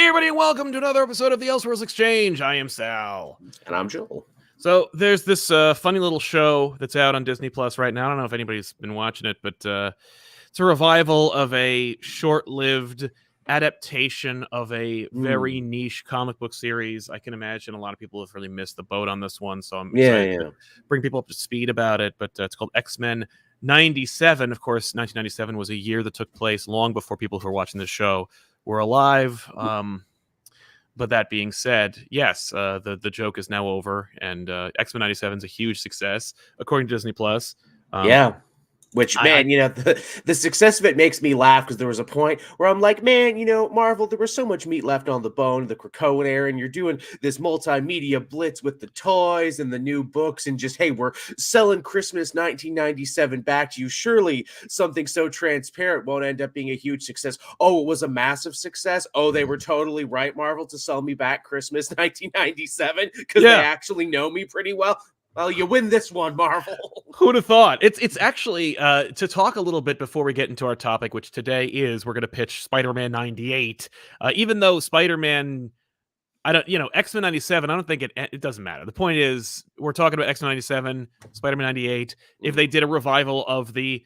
Hey everybody, and welcome to another episode of the Elseworlds Exchange. I am Sal. And I'm Joel. So there's this funny little show that's out on Disney Plus right now. I don't know if anybody's been watching it, but it's a revival of a short-lived adaptation of a very niche comic book series. I can imagine a lot of people have really missed the boat on this one, so I'm excited to bring people up to speed about it. But it's called X-Men 97. Of course, 1997 was a year that took place long before people who were watching this show were alive. But that being said, yes, the joke is now over, and X-Men 97 is a huge success according to Disney Plus. Which, man, the success of it makes me laugh, because there was a point where I'm like, man, Marvel, there was so much meat left on the bone, the Krakoan era, and you're doing this multimedia blitz with the toys and the new books, and just, hey, we're selling Christmas 1997 back to you. Surely something so transparent won't end up being a huge success. Oh, it was a massive success. Oh, they were totally right, Marvel, to sell me back Christmas 1997, because they actually know me pretty well. Well, you win this one, Marvel. Who'd have thought? It's actually, to talk a little bit before we get into our topic, which today is, we're going to pitch Spider-Man 98. Even though Spider-Man, X-Men 97, I don't think it doesn't matter. The point is, we're talking about X-Men 97, Spider-Man 98. If they did a revival of the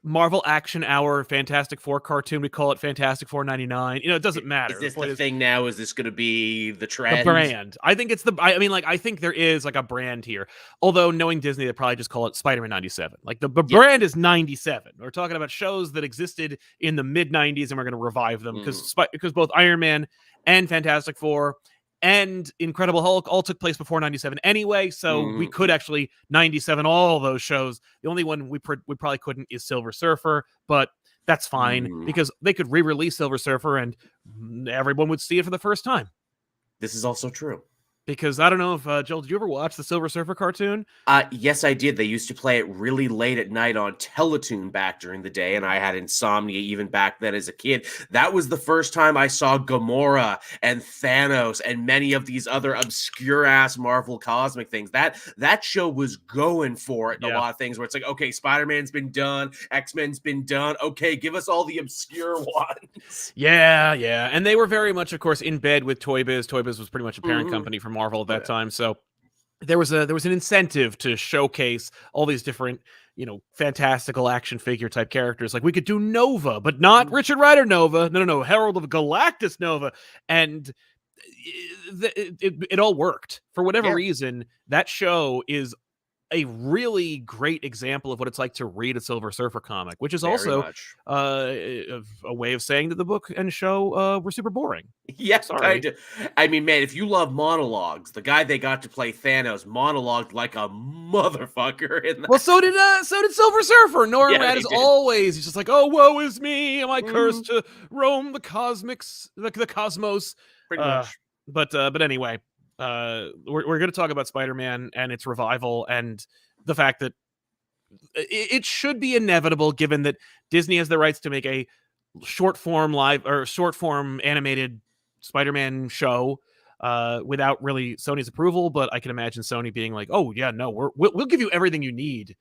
Marvel Action Hour Fantastic Four cartoon, we call it Fantastic Four 99. It doesn't matter. Is this the thing now? Is this going to be the trend? The brand. I think it's I think there is like a brand here. Although knowing Disney, they probably just call it Spider-Man 97. Like the brand is 97. We're talking about shows that existed in the mid 90s, and we're going to revive them because both Iron Man and Fantastic Four and Incredible Hulk all took place before 97 anyway, so we could actually 97 all those shows. The only one we probably couldn't is Silver Surfer, but that's fine because they could re-release Silver Surfer and everyone would see it for the first time. This is also true. Because I don't know if, Joel, did you ever watch the Silver Surfer cartoon? Yes, I did. They used to play it really late at night on Teletoon back during the day, and I had insomnia even back then as a kid. That was the first time I saw Gamora and Thanos and many of these other obscure-ass Marvel cosmic things. That show was going for it in a lot of things, where it's like, okay, Spider-Man's been done, X-Men's been done, okay, give us all the obscure ones. Yeah, and they were very much, of course, in bed with Toy Biz. Toy Biz was pretty much a parent company for Marvel at that time, so there was an incentive to showcase all these different, fantastical action figure type characters. Like we could do Nova, but not Richard Rider Nova. No, Herald of Galactus Nova, and it all worked for whatever reason. That show is a really great example of what it's like to read a Silver Surfer comic, which is also a way of saying that the book and show were super boring. Yes, kind of. I mean, man, if you love monologues, the guy they got to play Thanos monologued like a motherfucker in that. Well, so did Silver Surfer. Norman Rad is always, he's just like, oh, woe is me, am I cursed to roam the cosmos? Pretty much. But anyway. We're going to talk about Spider-Man and its revival, and the fact that it should be inevitable, given that Disney has the rights to make a short form animated Spider-Man show without really Sony's approval. But I can imagine Sony being like, "Oh yeah, no, we'll give you everything you need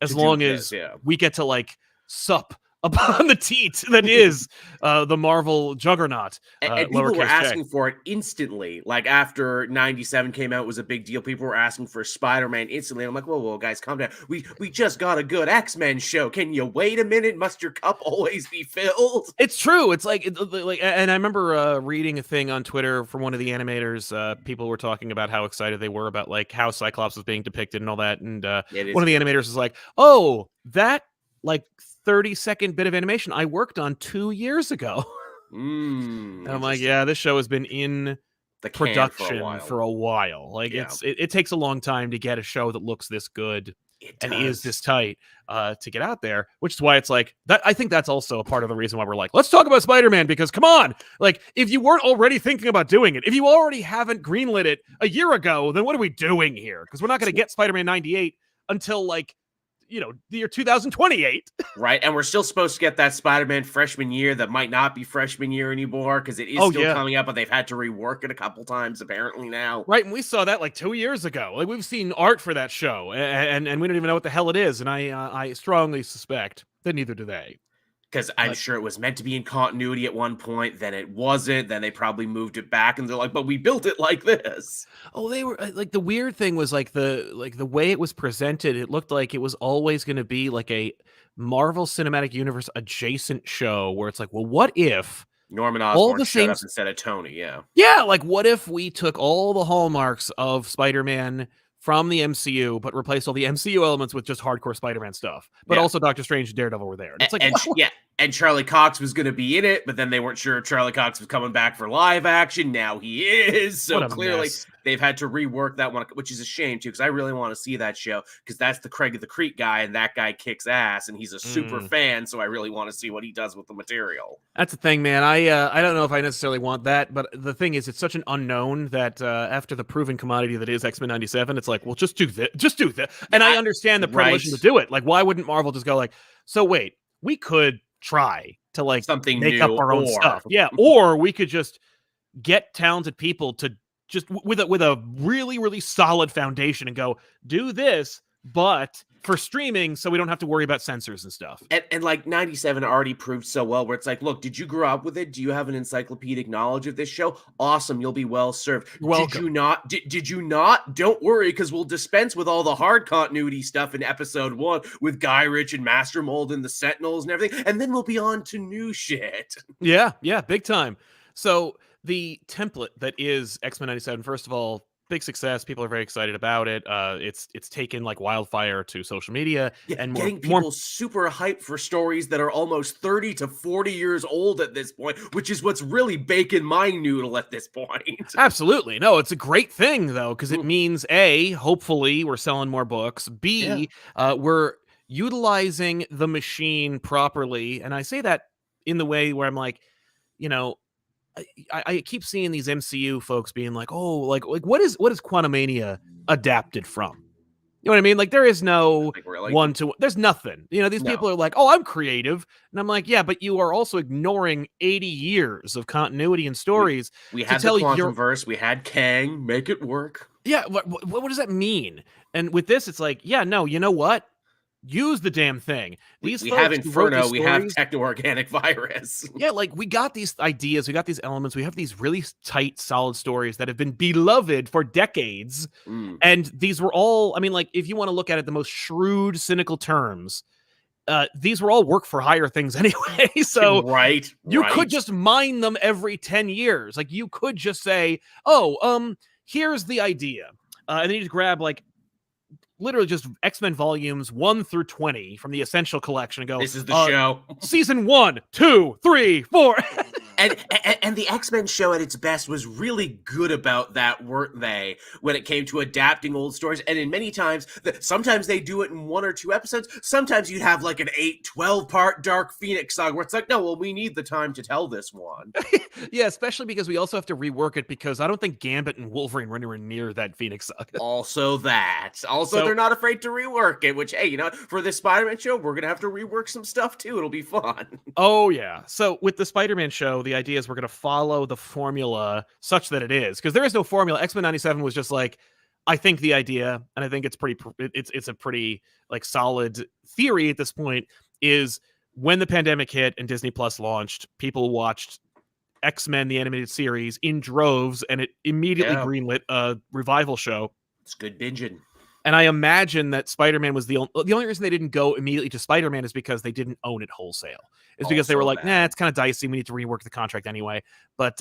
as long as we get to like sup upon the teat that is the Marvel juggernaut." And people were asking for it instantly. Like after 97 came out, it was a big deal. People were asking for Spider-Man instantly. I'm like, whoa, guys, calm down. We just got a good X-Men show. Can you wait a minute? Must your cup always be filled? It's true. It's like, and I remember reading a thing on Twitter from one of the animators. People were talking about how excited they were about like how Cyclops was being depicted and all that. And one of the animators was like, oh, that like 30-second bit of animation I worked on 2 years ago. And I'm like, yeah, this show has been in the production for a while. Like it takes a long time to get a show that looks this good and is this tight to get out there, which is why it's like that. I think that's also a part of the reason why we're like, let's talk about Spider-Man, because come on, like if you weren't already thinking about doing it, if you already haven't greenlit it a year ago, then what are we doing here? Because we're not going to get Spider-Man 98 until like the year 2028. Right, and we're still supposed to get that Spider-Man freshman year that might not be freshman year anymore, because it is still coming up, but they've had to rework it a couple times apparently now. Right, and we saw that like 2 years ago. Like we've seen art for that show, and we don't even know what the hell it is, and I strongly suspect that neither do they. Because I'm sure it was meant to be in continuity at one point, then it wasn't, then they probably moved it back, and they're like, but we built it like this. Oh, they were like, the weird thing was like the way it was presented, it looked like it was always going to be like a Marvel Cinematic Universe adjacent show where it's like, well, what if Norman all Osborn the showed same up instead of Tony, yeah. Yeah, like what if we took all the hallmarks of Spider-Man from the MCU, but replaced all the MCU elements with just hardcore Spider-Man stuff. But also Doctor Strange and Daredevil were there. And it's like, and Charlie Cox was going to be in it, but then they weren't sure if Charlie Cox was coming back for live action. Now he is. So clearly they've had to rework that one, which is a shame too, because I really want to see that show, because that's the Craig of the Creek guy, and that guy kicks ass, and he's a super fan, so I really want to see what he does with the material. That's the thing, man. I don't know if I necessarily want that, but the thing is, it's such an unknown that after the proven commodity that is X-Men 97, it's like, well, just do this. Just do this. And I understand the predilection to do it. Like, why wouldn't Marvel just go like, so wait, we could try to like something make new, up our own stuff. Yeah. Or we could just get talented people to just with a really, really solid foundation and go do this, but for streaming, so we don't have to worry about censors and stuff. And like 97 already proved so well, where it's like, look, did you grow up with it? Do you have an encyclopedic knowledge of this show? Awesome, you'll be well served. Did you not? Did you not? Don't worry, because we'll dispense with all the hard continuity stuff in episode 1 with Guy Ritchie and Master Mold and the Sentinels and everything, and then we'll be on to new shit. Yeah, big time. So the template that is X-Men 97, first of all, big success. People are very excited about it. It's taken like wildfire to social media, and getting people super hyped for stories that are almost 30 to 40 years old at this point, which is what's really baking my noodle at this point. Absolutely. No, it's a great thing though, because it means A, hopefully we're selling more books. B, we're utilizing the machine properly. And I say that in the way where I'm like, you know, I keep seeing these MCU folks being like, oh, like what is Quantumania adapted from? You know what I mean? Like there is no one-to-one. There's nothing. You know, these people are like, oh, I'm creative. And I'm like, yeah, but you are also ignoring 80 years of continuity and stories. We had the Quantumverse. We had Kang. Make it work. Yeah. What does that mean? And with this, it's like, yeah, no, you know what? Use the damn thing. We have Inferno, we have techno-organic virus. Yeah, like we got these ideas, we got these elements, we have these really tight, solid stories that have been beloved for decades. And these were all, I mean, like if you want to look at it the most shrewd, cynical terms, these were all work for hire things anyway. So you could just mine them every 10 years. Like you could just say, oh, here's the idea. And then you just grab like literally just X-Men volumes 1 through 20 from the Essential Collection and go, this is the show. Season 1, 2, 3, 4. And the X-Men show at its best was really good about that, weren't they? When it came to adapting old stories. And in many times, sometimes they do it in 1 or 2 episodes. Sometimes you'd have like an 8-12 part Dark Phoenix saga where it's like, no, well, we need the time to tell this one. Yeah, especially because we also have to rework it, because I don't think Gambit and Wolverine were anywhere near that Phoenix saga. Also, they're not afraid to rework it, which, hey, you know, for this Spider-Man show, we're going to have to rework some stuff too. It'll be fun. Oh, yeah. So with the Spider-Man show, the idea is we're going to follow the formula such that it is, because there is no formula. X-Men 97 was just like, I think the idea, and I think it's a pretty like solid theory at this point, is when the pandemic hit and Disney Plus launched, people watched X-Men the animated series in droves, and it immediately greenlit a revival show. It's good binging. And I imagine that Spider-Man was the only reason they didn't go immediately to Spider-Man is because they didn't own it wholesale. It's because they were like, nah, it's kind of dicey. We need to rework the contract anyway. But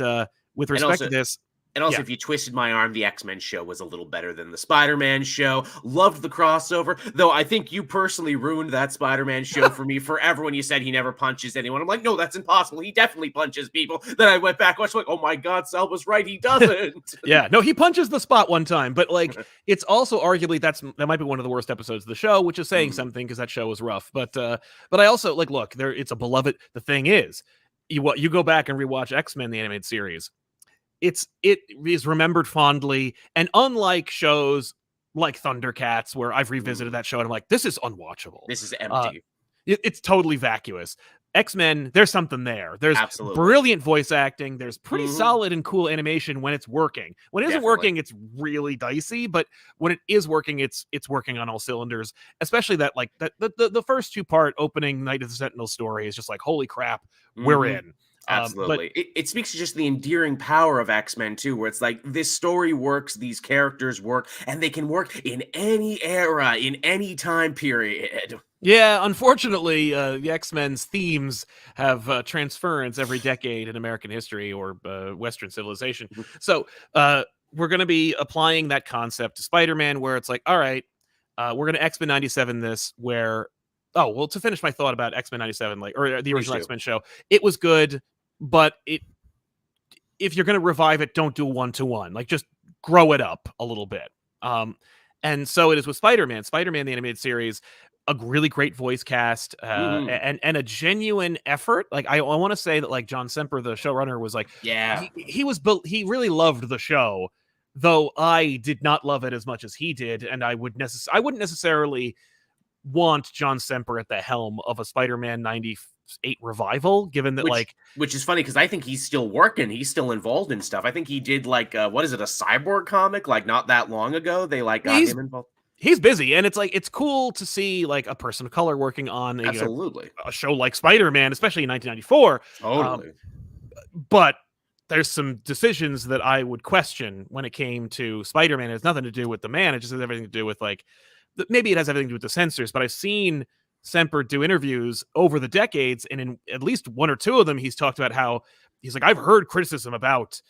with respect to this, And also, if you twisted my arm, the X-Men show was a little better than the Spider-Man show. Loved the crossover, though I think you personally ruined that Spider-Man show for me forever when you said he never punches anyone. I'm like, no, that's impossible. He definitely punches people. Then I went back, watched like, oh my God, Sal was right. He doesn't. Yeah, no, he punches the spot one time, but like, it's also arguably that might be one of the worst episodes of the show, which is saying something because that show was rough. But I also like, look, it's a beloved. The thing is, you go back and rewatch X-Men the animated series. It is remembered fondly, and unlike shows like Thundercats, where I've revisited that show and I'm like, this is unwatchable. This is empty. It's totally vacuous. X-Men, there's something there. There's brilliant voice acting. There's pretty solid and cool animation when it's working. When it isn't working, it's really dicey. But when it is working, it's working on all cylinders. Especially that like the first 2-part opening Night of the Sentinel story is just like, holy crap, we're in. Absolutely. It speaks to just the endearing power of X-Men too, where it's like this story works, these characters work, and they can work in any era, in any time period. Yeah, unfortunately, the X-Men's themes have transference every decade in American history or Western civilization. So we're going to be applying that concept to Spider-Man, where it's like, all right, we're going to X-Men 97 this, where, oh, well, to finish my thought about X-Men 97, like, or the original X-Men show, it was good, but if you're going to revive it, don't do 1-to-1. Like, just grow it up a little bit. And so it is with Spider-Man. Spider-Man, the animated series, a really great voice cast, and a genuine effort. Like, I want to say that, like, John Semper, the showrunner, was like, he really loved the show, though I did not love it as much as he did, and I wouldn't necessarily want John Semper at the helm of a Spider-Man 98 revival, given that which is funny because I think he's still working, he's still involved in stuff. I think he did like what is it, a Cyborg comic like not that long ago. They like got him involved. He's busy, and it's like it's cool to see like a person of color working on a show like Spider-Man, especially in 1994. Totally. But there's some decisions that I would question when it came to Spider-Man. It has nothing to do with the man. It just has everything to do with like, maybe it has everything to do with the censors, but I've seen Semper do interviews over the decades, and in at least 1 or 2 of them, he's talked about how he's like, I've heard criticism about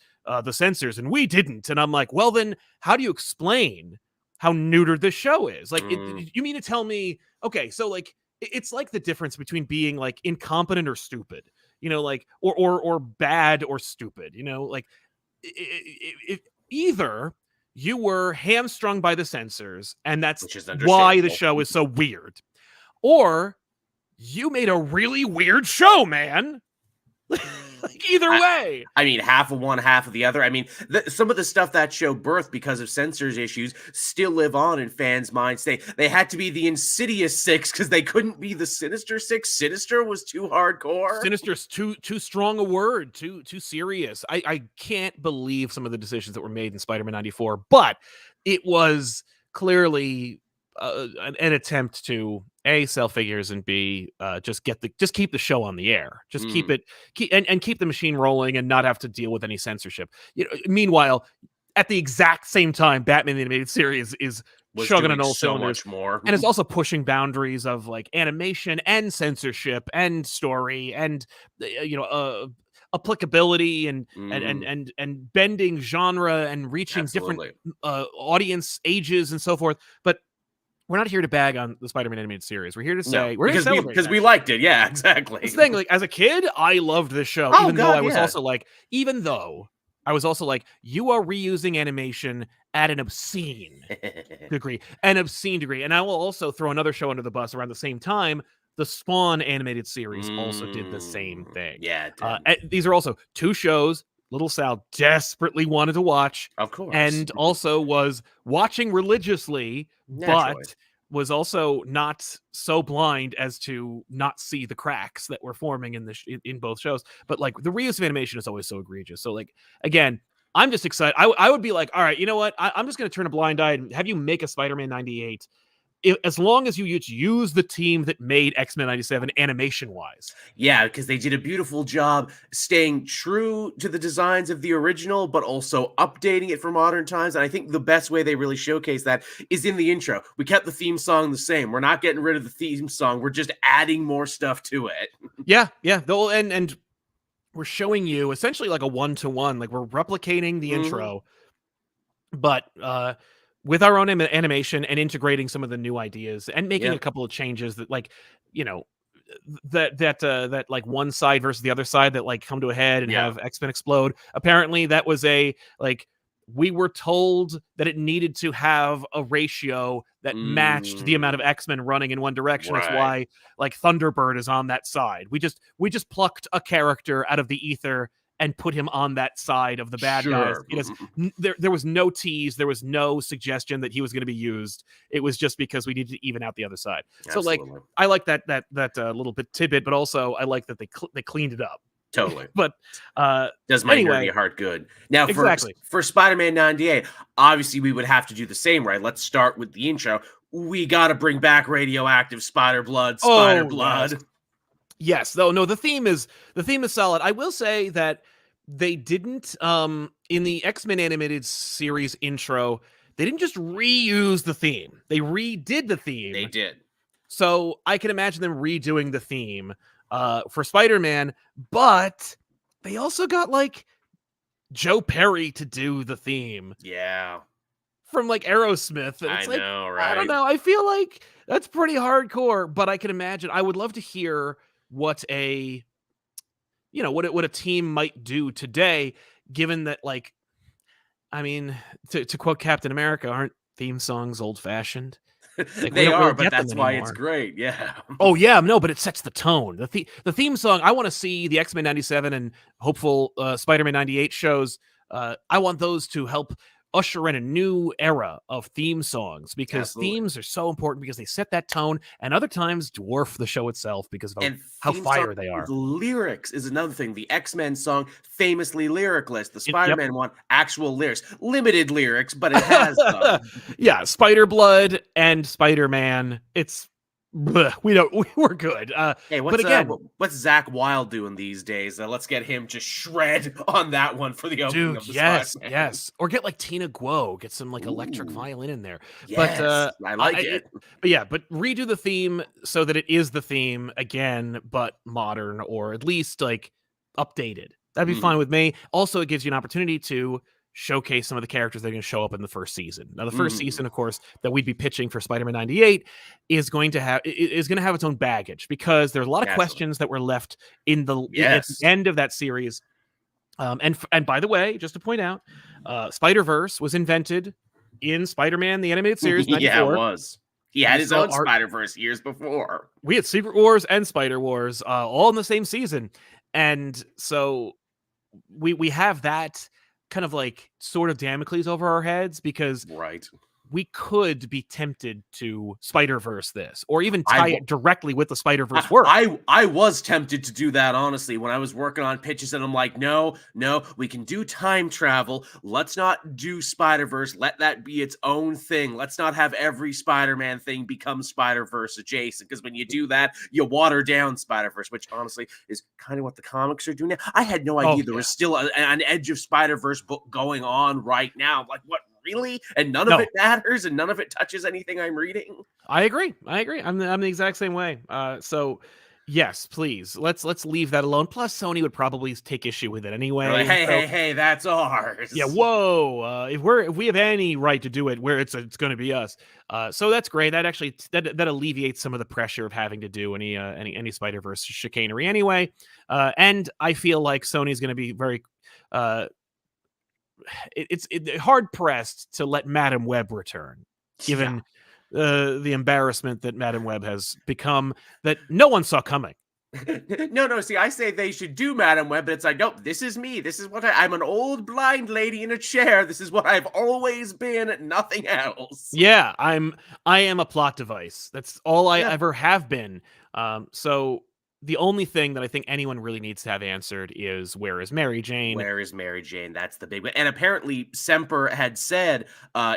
the censors, and we didn't. And I'm like, well, then how do you explain how neutered this show is? Like, you mean to tell me, okay, so like, it's like the difference between being like incompetent or stupid, you know, like, or bad or stupid, you know, like either you were hamstrung by the censors, and that's why the show is so weird, or you made a really weird show, man. Like, either way. I mean, half of one, half of the other. I mean, some of the stuff that show birthed because of censors issues still live on in fans' minds. They had to be the Insidious 6 because they couldn't be the Sinister 6. Sinister was too hardcore. Sinister's too strong a word, too serious. I can't believe some of the decisions that were made in Spider-Man 94, but it was clearly an attempt to A, sell figures, and B, just keep the show on the air, just keep the machine rolling and not have to deal with any censorship. You know, meanwhile, at the exact same time, Batman the Animated Series is chugging on all cylinders, more, and it's also pushing boundaries of like animation and censorship and story and applicability and bending genre and reaching different audience ages and so forth. But we're not here to bag on the Spider-Man animated series. We're here to say we're here to celebrate because we liked it. Yeah, exactly. This thing, like, as a kid, I loved this show. Even though I was also like, you are reusing animation at an obscene degree. And I will also throw another show under the bus around the same time. The Spawn animated series also did the same thing. Yeah, these are also 2 shows Little Sal desperately wanted to watch, of course, and also was watching religiously, but was also not so blind as to not see the cracks that were forming in both shows. But like, the reuse of animation is always so egregious. So like, again, I'm just excited. I would be like, all right, you know what? I'm just going to turn a blind eye and have you make a Spider-Man 98. As long as you use the team that made X-Men 97 animation-wise. Yeah, because they did a beautiful job staying true to the designs of the original, but also updating it for modern times. And I think the best way they really showcase that is in the intro. We kept the theme song the same. We're not getting rid of the theme song. We're just adding more stuff to it. Yeah. And we're showing you essentially like a 1-to-1. Like, we're replicating the intro, but with our own animation and integrating some of the new ideas and making a couple of changes that, like, you know, that like one side versus the other side that like come to a head and have X-Men explode. Apparently that was we were told that it needed to have a ratio that matched the amount of X-Men running in one direction. That's why like Thunderbird is on that side. We just plucked a character out of the ether and put him on that side of the bad guys. Sure. There was no tease, there was no suggestion that he was going to be used. It was just because we needed to even out the other side. Absolutely. So like, I like that little bit tidbit, but also I like that they cleaned it up. Totally. But does my anyway, nerdy heart good. Now, exactly. for Spider-Man 98, obviously we would have to do the same, right? Let's start with the intro. We got to bring back radioactive Spider Blood. Yes, though. No, the theme is solid. I will say that they didn't in the X-Men animated series intro, they didn't just reuse the theme. They redid the theme. They did. So I can imagine them redoing the theme for Spider-Man, but they also got like Joe Perry to do the theme. Yeah. From like Aerosmith. And it's I know, right? I don't know. I feel like that's pretty hardcore, but I can imagine. I would love to hear what a team might do today, given that, like, I mean, to quote Captain America, aren't theme songs old fashioned? Like, they are, but that's why it's great. Yeah. Oh yeah, no, but it sets the tone. The theme song. I want to see the X-Men 97 and hopeful Spider-Man 98 shows. I want those to help usher in a new era of theme songs, because themes are so important, because they set that tone, and other times dwarf the show itself because of how fire they are. The lyrics is another thing. The X-Men song, famously lyricless. The Spider-Man one, actual lyrics. Limited lyrics, but it has them. Yeah, Spider-Blood and Spider-Man. It's we're good. Hey, what's Zach Wilde doing these days? Let's get him to shred on that one for the opening of the Spider-Man. Yes. Or get like Tina Guo, get some like electric violin in there. Yes, but I like it. But redo the theme so that it is the theme again, but modern, or at least like updated. That'd be fine with me. Also, it gives you an opportunity to showcase some of the characters that are going to show up in the first season. Now, the first season, of course, that we'd be pitching for Spider-Man 98 is going to have its own baggage, because there's a lot of questions that were left at the end of that series. And by the way, just to point out, Spider-Verse was invented in Spider-Man the animated series. 94. Yeah, it was. He had his own Spider-Verse years before. We had Secret Wars and Spider Wars all in the same season, and so we have that kind of like sort of Damocles over our heads, because we could be tempted to Spider-Verse this, or even tie it directly with the Spider-Verse work. I was tempted to do that, honestly, when I was working on pitches, and I'm like, no, we can do time travel. Let's not do Spider-Verse. Let that be its own thing. Let's not have every Spider-Man thing become Spider-Verse adjacent, because when you do that, you water down Spider-Verse, which honestly is kind of what the comics are doing now. I had no idea there was still an Edge of Spider-Verse book going on right now. I'm like, what? Really? And none of it matters, and none of it touches anything I'm reading. I agree. I'm the exact same way. So yes, please let's leave that alone. Plus, Sony would probably take issue with it anyway. Like, hey, that's ours. Yeah, whoa. If we have any right to do it, where it's going to be us. So that's great. That actually that alleviates some of the pressure of having to do any Spider-Verse chicanery anyway. And I feel like Sony's going to be very it's hard pressed to let Madam Web return, given the embarrassment that Madam Web has become, that no one saw coming. No. See, I say they should do Madam Web, but it's like, nope, this is me. This is what I'm an old blind lady in a chair. This is what I've always been, nothing else. Yeah, I am a plot device. That's all I ever have been. So the only thing that I think anyone really needs to have answered is, where is Mary Jane? Where is Mary Jane? That's the big one. And apparently Semper had said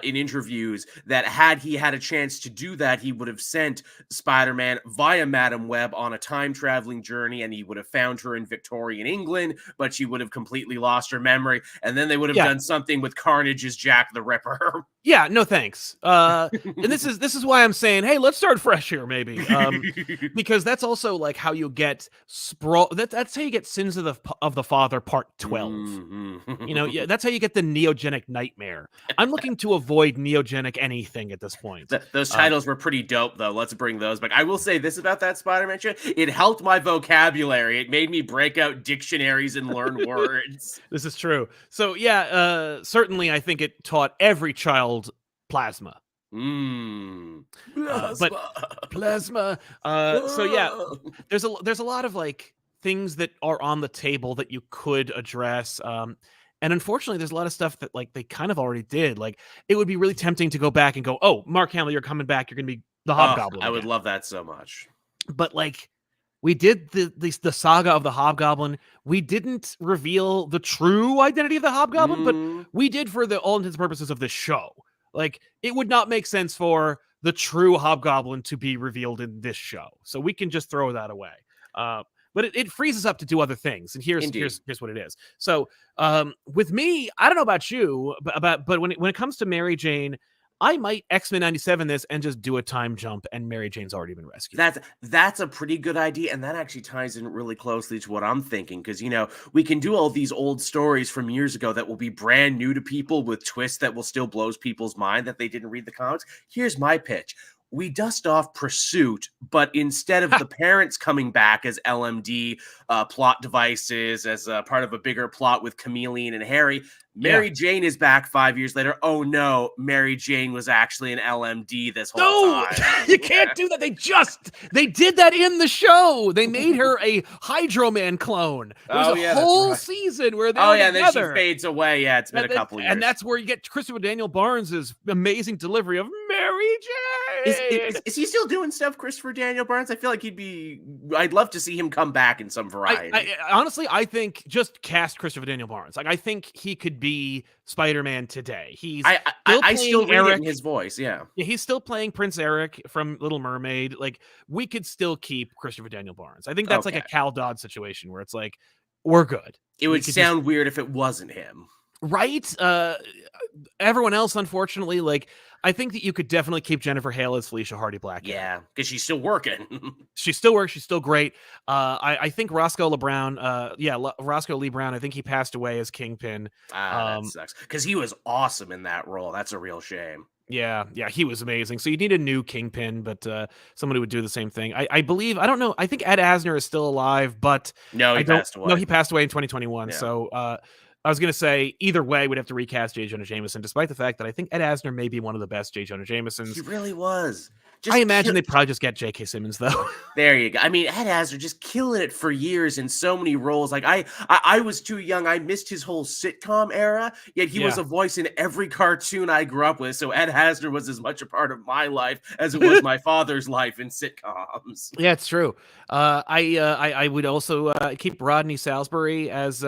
in interviews that had he had a chance to do that, he would have sent Spider-Man via Madam Web on a time-traveling journey, and he would have found her in Victorian England, but she would have completely lost her memory, and then they would have done something with Carnage's Jack the Ripper. Yeah, no thanks. And this is why I'm saying, hey, let's start fresh here, maybe. Because that's also like how you get sprawl. That's how you get Sins of the Father Part 12. That's how you get the neogenic nightmare. I'm looking to avoid neogenic anything at this point. Those titles were pretty dope, though. Let's bring those back. I will say this about that Spider-Man show: it helped my vocabulary. It made me break out dictionaries and learn words. This is true. So certainly I think it taught every child plasma. Plasma. But plasma. So yeah, there's a lot of like things that are on the table that you could address. And unfortunately, there's a lot of stuff that like they kind of already did. Like it would be really tempting to go back and go, "Oh, Mark Hamill, you're coming back. You're going to be the Hobgoblin." I would again. love that so much. But like we did the saga of the Hobgoblin. We didn't reveal the true identity of the Hobgoblin, but we did for the all intents and purposes of this show. Like it would not make sense for the true Hobgoblin to be revealed in this show, so we can just throw that away. But it frees us up to do other things, and here's what it is. So with me, I don't know about you, but when it comes to Mary Jane, I might X-Men 97 this and just do a time jump, and Mary Jane's already been rescued. That's a pretty good idea, and that actually ties in really closely to what I'm thinking, because, you know, we can do all these old stories from years ago that will be brand new to people with twists that will still blow people's mind that they didn't read the comics. Here's my pitch. We dust off Pursuit, but instead of the parents coming back as LMD plot devices, as part of a bigger plot with Chameleon and Harry, Mary Jane is back 5 years later. Oh no, Mary Jane was actually an LMD this whole time. You can't do that. They did that in the show. They made her a Hydro Man clone. There was a whole season where they were together. Then she fades away. Yeah, it's been a couple years. And that's where you get Christopher Daniel Barnes' amazing delivery of Mary Jane. Is he still doing stuff, Christopher Daniel Barnes? I feel like I'd love to see him come back in some variety. Honestly, I think just cast Christopher Daniel Barnes. Like, I think he could be Spider-Man today. I still read it in his voice. Yeah, he's still playing Prince Eric from Little Mermaid. Like, we could still keep Christopher Daniel Barnes. I think that's like a Cal Dodd situation where it's like, we're good. It would sound weird if it wasn't him. Right? Everyone else, unfortunately, like, I think that you could definitely keep Jennifer Hale as Felicia Hardy Black. Yeah, because she's still working. She still works. She's still great. I think Roscoe Lee Brown, I think he passed away as Kingpin. That sucks. Because he was awesome in that role. That's a real shame. Yeah, he was amazing. So you need a new Kingpin, but somebody would do the same thing. I believe, I don't know, I think Ed Asner is still alive, but no, he passed away. No, he passed away in 2021. Yeah. So I was going to say, either way, we'd have to recast J. Jonah Jameson, despite the fact that I think Ed Asner may be one of the best J. Jonah Jamesons. He really was. I imagine they'd probably just get J.K. Simmons, though. There you go. I mean, Ed Asner just killing it for years in so many roles. Like, I was too young. I missed his whole sitcom era, yet he was a voice in every cartoon I grew up with. So Ed Asner was as much a part of my life as it was my father's life in sitcoms. Yeah, it's true. I would also keep Rodney Salisbury as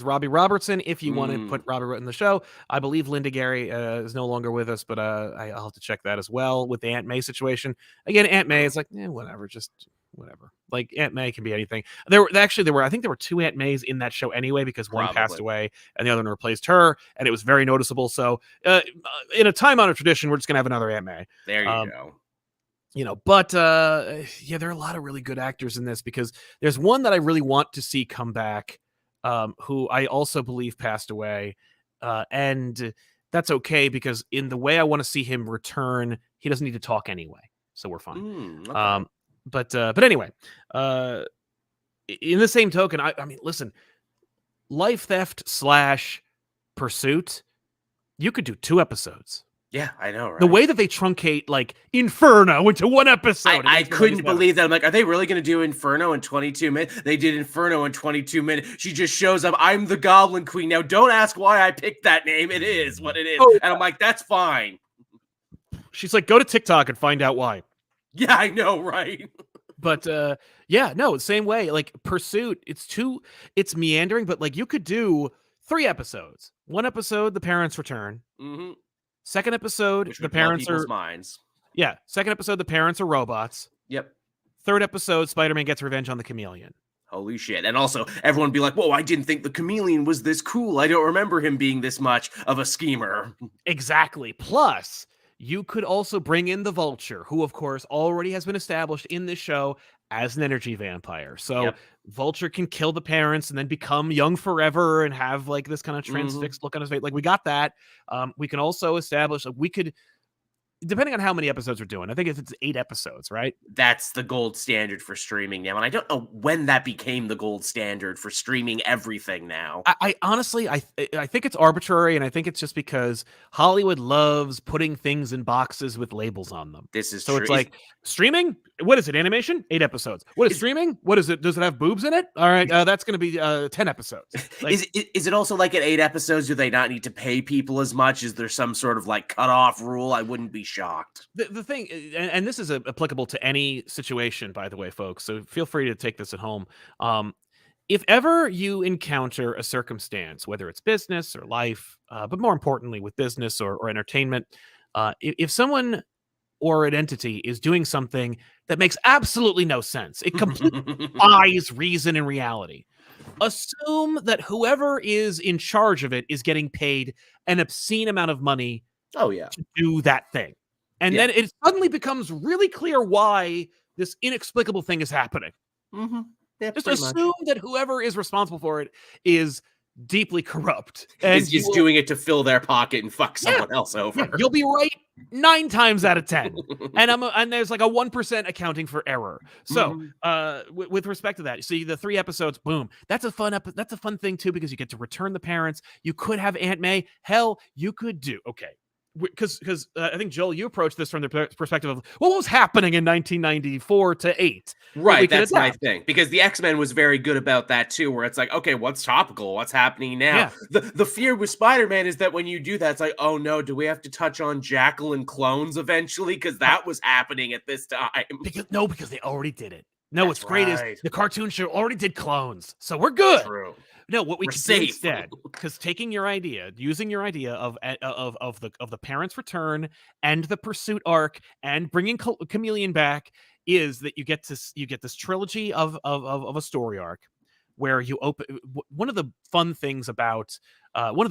Robbie Robertson if you want to put Robbie in the show. I believe Linda Gary is no longer with us, but I'll have to check that as well with the Aunt May situation. Again, Aunt May is like, whatever, just whatever. Like, Aunt May can be anything. There were I think there were two Aunt Mays in that show anyway, because one passed away and the other one replaced her, and it was very noticeable. So in a time-honored tradition, we're just gonna have another Aunt May. There you go. You know, but there are a lot of really good actors in this, because there's one that I really want to see come back, who I also believe passed away, and that's okay, because in the way I want to see him return, he doesn't need to talk anyway, so we're fine. Okay. But anyway, in the same token, I mean, listen, Life Theft / Pursuit, you could do 2 episodes. Yeah, I know, right? The way that they truncate, like, Inferno into 1 episode. I couldn't believe that. I'm like, are they really going to do Inferno in 22 minutes? They did Inferno in 22 minutes. She just shows up. I'm the Goblin Queen. Now, don't ask why I picked that name. It is what it is. And I'm like, that's fine. She's like, go to TikTok and find out why. Yeah, I know, right? But same way. Like, Pursuit, it's meandering, but like, you could do 3 episodes. 1 episode, the parents return. Mm-hmm. Second episode, the parents are minds. Yeah. Second episode, the parents are robots. Yep. Third episode, Spider-Man gets revenge on the Chameleon. Holy shit. And also, everyone be like, whoa, I didn't think the Chameleon was this cool. I don't remember him being this much of a schemer. Exactly. Plus, you could also bring in the Vulture, who, of course, already has been established in this show as an energy vampire. So Vulture can kill the parents and then become young forever and have like this kind of transfixed look on his face. Like, we got that. We can also establish, like, we could, depending on how many episodes we're doing, I think if it's 8 episodes, right? That's the gold standard for streaming now. And I don't know when that became the gold standard for streaming everything now. I honestly, I think it's arbitrary, and I think it's just because Hollywood loves putting things in boxes with labels on them. This is so true. It's like, streaming? What is it? Animation? 8 episodes. What is streaming? What is it? Does it have boobs in it? All right, that's going to be 10 episodes. Like, is it also like at 8 episodes? Do they not need to pay people as much? Is there some sort of like cutoff rule? I wouldn't be shocked. The thing, and this is applicable to any situation, by the way, folks. So feel free to take this at home. If ever you encounter a circumstance, whether it's business or life, but more importantly with business or entertainment, if someone or an entity is doing something that makes absolutely no sense, it completely defies reason and reality, assume that whoever is in charge of it is getting paid an obscene amount of money to do that thing. And then it suddenly becomes really clear why this inexplicable thing is happening. Yeah, just assume that whoever is responsible for it is deeply corrupt and is doing it to fill their pocket and fuck someone else over. Yeah, you'll be right 9 times out of 10, and there's like a 1% accounting for error. So, with respect to that, see the 3 episodes, boom. That's a fun thing too because you get to return the parents. You could have Aunt May. Hell, you could do because I think, Joel, you approached this from the perspective of what was happening in 1994 to 8. Right, that's my thing. Because the X-Men was very good about that too, where it's like, okay, what's topical? What's happening now? Yeah. The fear with Spider-Man is that when you do that, it's like, oh no, do we have to touch on Jackal and clones eventually? Because that was happening at this time. Because they already did it. No, what's great is the cartoon show already did clones, so we're good. True. No, what we can do instead, because using your idea of the parents' return and the pursuit arc and bringing Chameleon back, is that you get this trilogy of a story arc where you open. One of the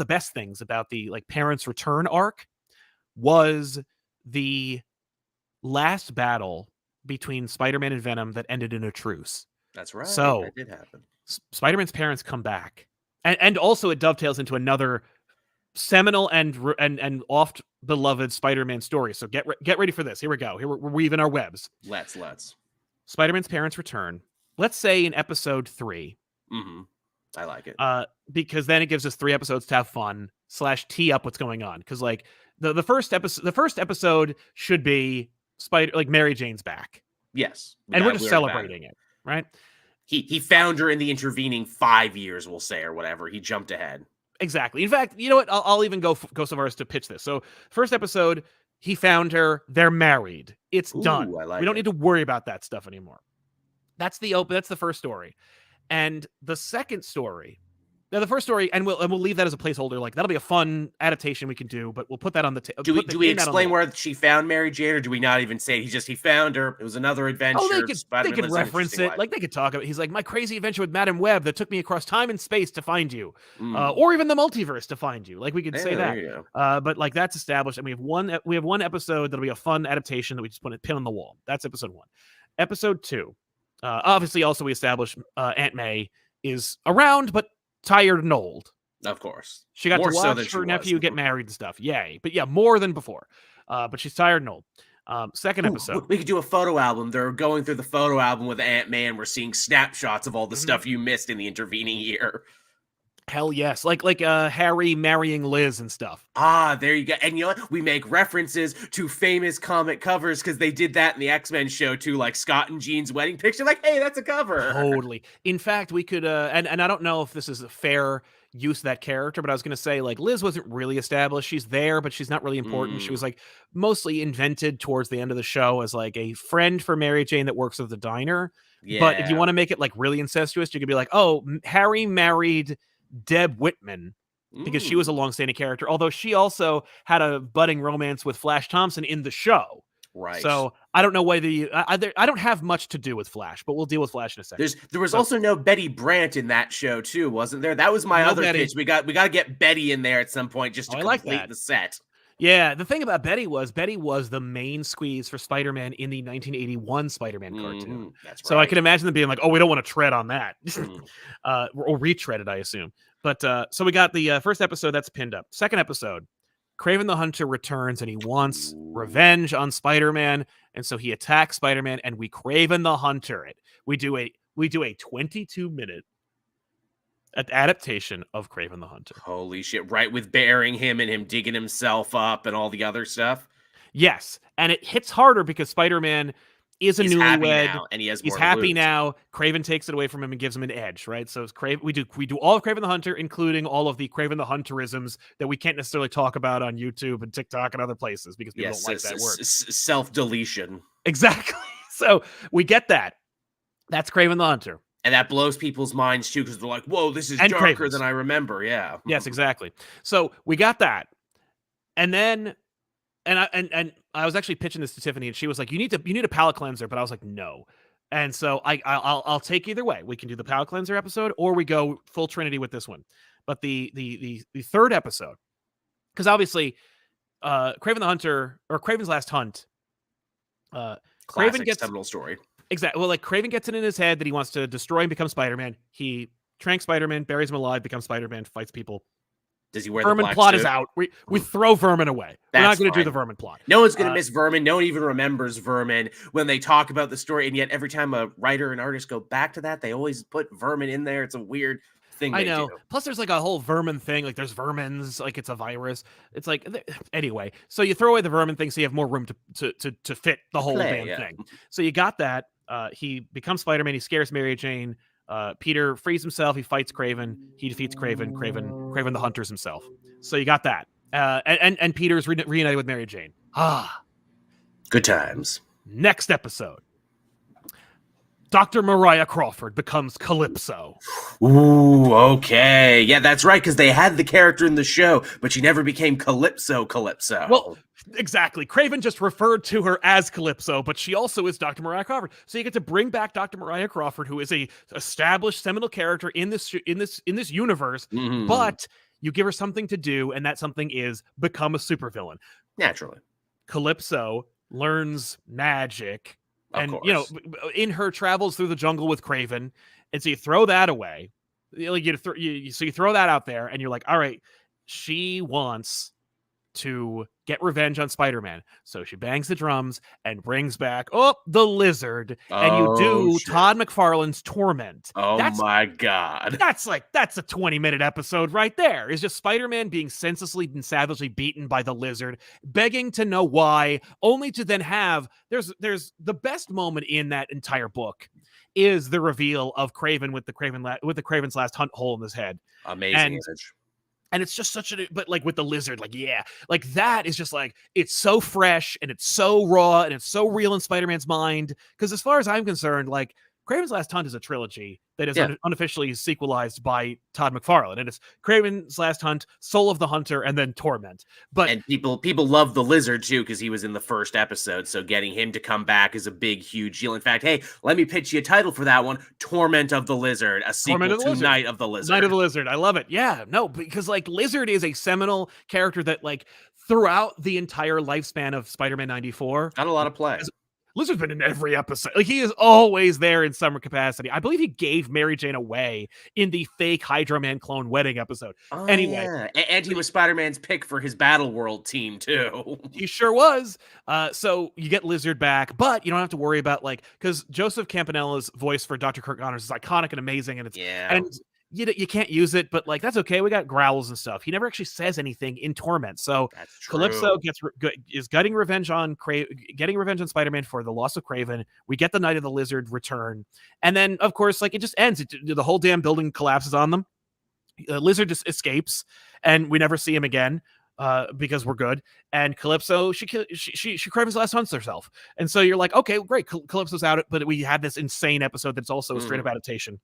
best things about the parents' return arc was the last battle between Spider-Man and Venom that ended in a truce. That's right. So that did happen. Spider-Man's parents come back, and also it dovetails into another seminal and oft beloved Spider-Man story. So get ready for this. Here we go. Here we're weaving our webs. Let's. Spider-Man's parents return. Let's say in episode 3. I like it. Because then it gives us 3 episodes to have fun / tee up what's going on. Because the first episode should be Mary Jane's back. Yes, and we're just celebrating it, right? He found her in the intervening 5 years, we'll say, or whatever. He jumped ahead. Exactly. In fact, you know what? I'll even go so far as to pitch this. So, first episode, he found her. They're married. It's done. We don't need to worry about that stuff anymore. That's the first story, and the second story. Now, the first story, and we'll leave that as a placeholder. That'll be a fun adaptation we can do, but we'll put that on the table. Do we explain where she found Mary Jane, or do we not even say he found her? It was another adventure. Oh, they could reference it. They could talk about it. He's like, my crazy adventure with Madam Web that took me across time and space to find you, or even the multiverse to find you. We could say that. But that's established, and we have one episode that'll be a fun adaptation that we just put a pin on the wall. That's episode 1. Episode 2, obviously, also we established Aunt May is around, but tired and old. Of course. She got to watch her nephew get married and stuff. Yay. But yeah, more than before. But she's tired and old. Second episode. We could do a photo album. They're going through the photo album with Aunt May, and we're seeing snapshots of all the stuff you missed in the intervening year. Hell yes. Like Harry marrying Liz and stuff. There you go. And you know what? We make references to famous comic covers because they did that in the X-Men show too, like Scott and Jean's wedding picture. Hey, that's a cover. Totally. In fact, we could and I don't know if this is a fair use of that character, but I was going to say Liz wasn't really established. She's there, but she's not really important. She was mostly invented towards the end of the show as a friend for Mary Jane that works at the diner. Yeah. But if you want to make it really incestuous, you could be oh, Harry married Deb Whitman because she was a long-standing character, although she also had a budding romance with Flash Thompson in the show. Right. So I don't know whether I don't have much to do with Flash, but we'll deal with Flash in a second. There was also no Betty Brant in that show too, wasn't there? That was my other pitch. We got to get Betty in there at some point just to complete the set. Yeah, the thing about Betty was the main squeeze for Spider-Man in the 1981 Spider-Man cartoon. That's right. So I can imagine them being oh, we don't want to tread on that. Or retread it, I assume. But so we got the first episode that's pinned up. Second episode, Kraven the Hunter returns and he wants revenge on Spider-Man. And so he attacks Spider-Man and we Kraven the Hunter it. We do a 22-minute adaptation of Kraven the Hunter. Holy shit, right, with burying him and him digging himself up and all the other stuff? Yes, and it hits harder because Spider-Man is a he's happy newlywed. now, and he has He's more to happy lose. now. Kraven takes it away from him and gives him an edge, right? So it's we do all of Kraven the Hunter, including all of the Kraven the Hunterisms that we can't necessarily talk about on YouTube and TikTok and other places because people don't like that word. Self-deletion. Exactly. So we get that. That's Kraven the Hunter. And that blows people's minds too, because they're like, whoa, this is darker than I remember. Yeah. Yes, exactly. So we got that. And then and I was actually pitching this to Tiffany, and she was like, you need a palate cleanser, but I was like, no. And so I'll take either way. We can do the palate cleanser episode, or we go full Trinity with this one. But the third episode, because obviously Kraven the Hunter, or Kraven's Last Hunt, Classic Kraven gets seminal story. Exactly. Well, like Kraven gets it in his head that he wants to destroy and become Spider-Man. He tranks Spider-Man, buries him alive, becomes Spider-Man, fights people. Does he wear Vermin the black plot suit? is out. We throw Vermin away. We're not going to do the Vermin plot. No one's going to miss Vermin. No one even remembers Vermin when they talk about the story. And yet every time a writer and artist go back to that, they always put Vermin in there. It's a weird thing. I know. Do. Plus, there's like a whole Vermin thing. Like there's vermins. Like it's a virus. It's like anyway. So you throw away the Vermin thing, so you have more room to fit the whole damn thing. So you got that. He becomes Spider-Man. He scares Mary Jane. Peter frees himself. He fights Kraven. He defeats Kraven. Kraven the Hunters himself. So you got that. And Peter's reunited with Mary Jane. Good times. Next episode. Dr. Mariah Crawford becomes Calypso. Ooh, okay. Yeah, that's right, because they had the character in the show, but she never became Calypso. Well, exactly. Kraven just referred to her as Calypso, but she also is Dr. Mariah Crawford. So you get to bring back Dr. Mariah Crawford, who is a established seminal character in this universe, but you give her something to do, and that something is become a supervillain. Naturally. Calypso learns magic. And, you know, in her travels through the jungle with Kraven. And so you throw that away. So you throw that out there and you're like, all right, she wants to get revenge on Spider-Man. So she bangs the drums and brings back, the lizard. And you do Todd McFarlane's Torment. My God. That's a 20-minute episode right there. It's just Spider-Man being senselessly and savagely beaten by the lizard, begging to know why, only to then have, there's the best moment in that entire book is the reveal of Kraven with the Kraven's Last Hunt hole in his head. Amazing image. And it's just but like with the lizard, like, yeah, like that is just like, it's so fresh and it's so raw and it's so real in Spider-Man's mind. Because as far as I'm concerned, like Kraven's Last Hunt is a trilogy that is unofficially sequelized by Todd McFarlane. And it's Kraven's Last Hunt, Soul of the Hunter, and then Torment. And people love the lizard too, because he was in the first episode. So getting him to come back is a big, huge deal. In fact, hey, let me pitch you a title for that one. Torment of the Lizard, a sequel to Night of the Lizard. Night of the Lizard. I love it. Yeah, no, because like Lizard is a seminal character that like throughout the entire lifespan of Spider-Man 94. Got a lot of play. Lizard's been in every episode. Like he is always there in some capacity. I believe he gave Mary Jane away in the fake Hydra Man clone wedding episode. Anyway. Yeah. And he was Spider-Man's pick for his Battle World team too. He sure was. So you get Lizard back, but you don't have to worry about because Joseph Campanella's voice for Dr. Kirk Connors is iconic and amazing. And you can't use it, but like that's okay. We got growls and stuff. He never actually says anything in Torment. So Calypso is getting revenge on Spider-Man for the loss of Kraven. We get the Night of the Lizard return, and then of course, like it just ends. The whole damn building collapses on them. Lizard just escapes, and we never see him again because we're good. And Calypso, she Kraven's Last Hunts herself, and so you're like, okay, great, Calypso's out, but we had this insane episode that's also a straight up adaptation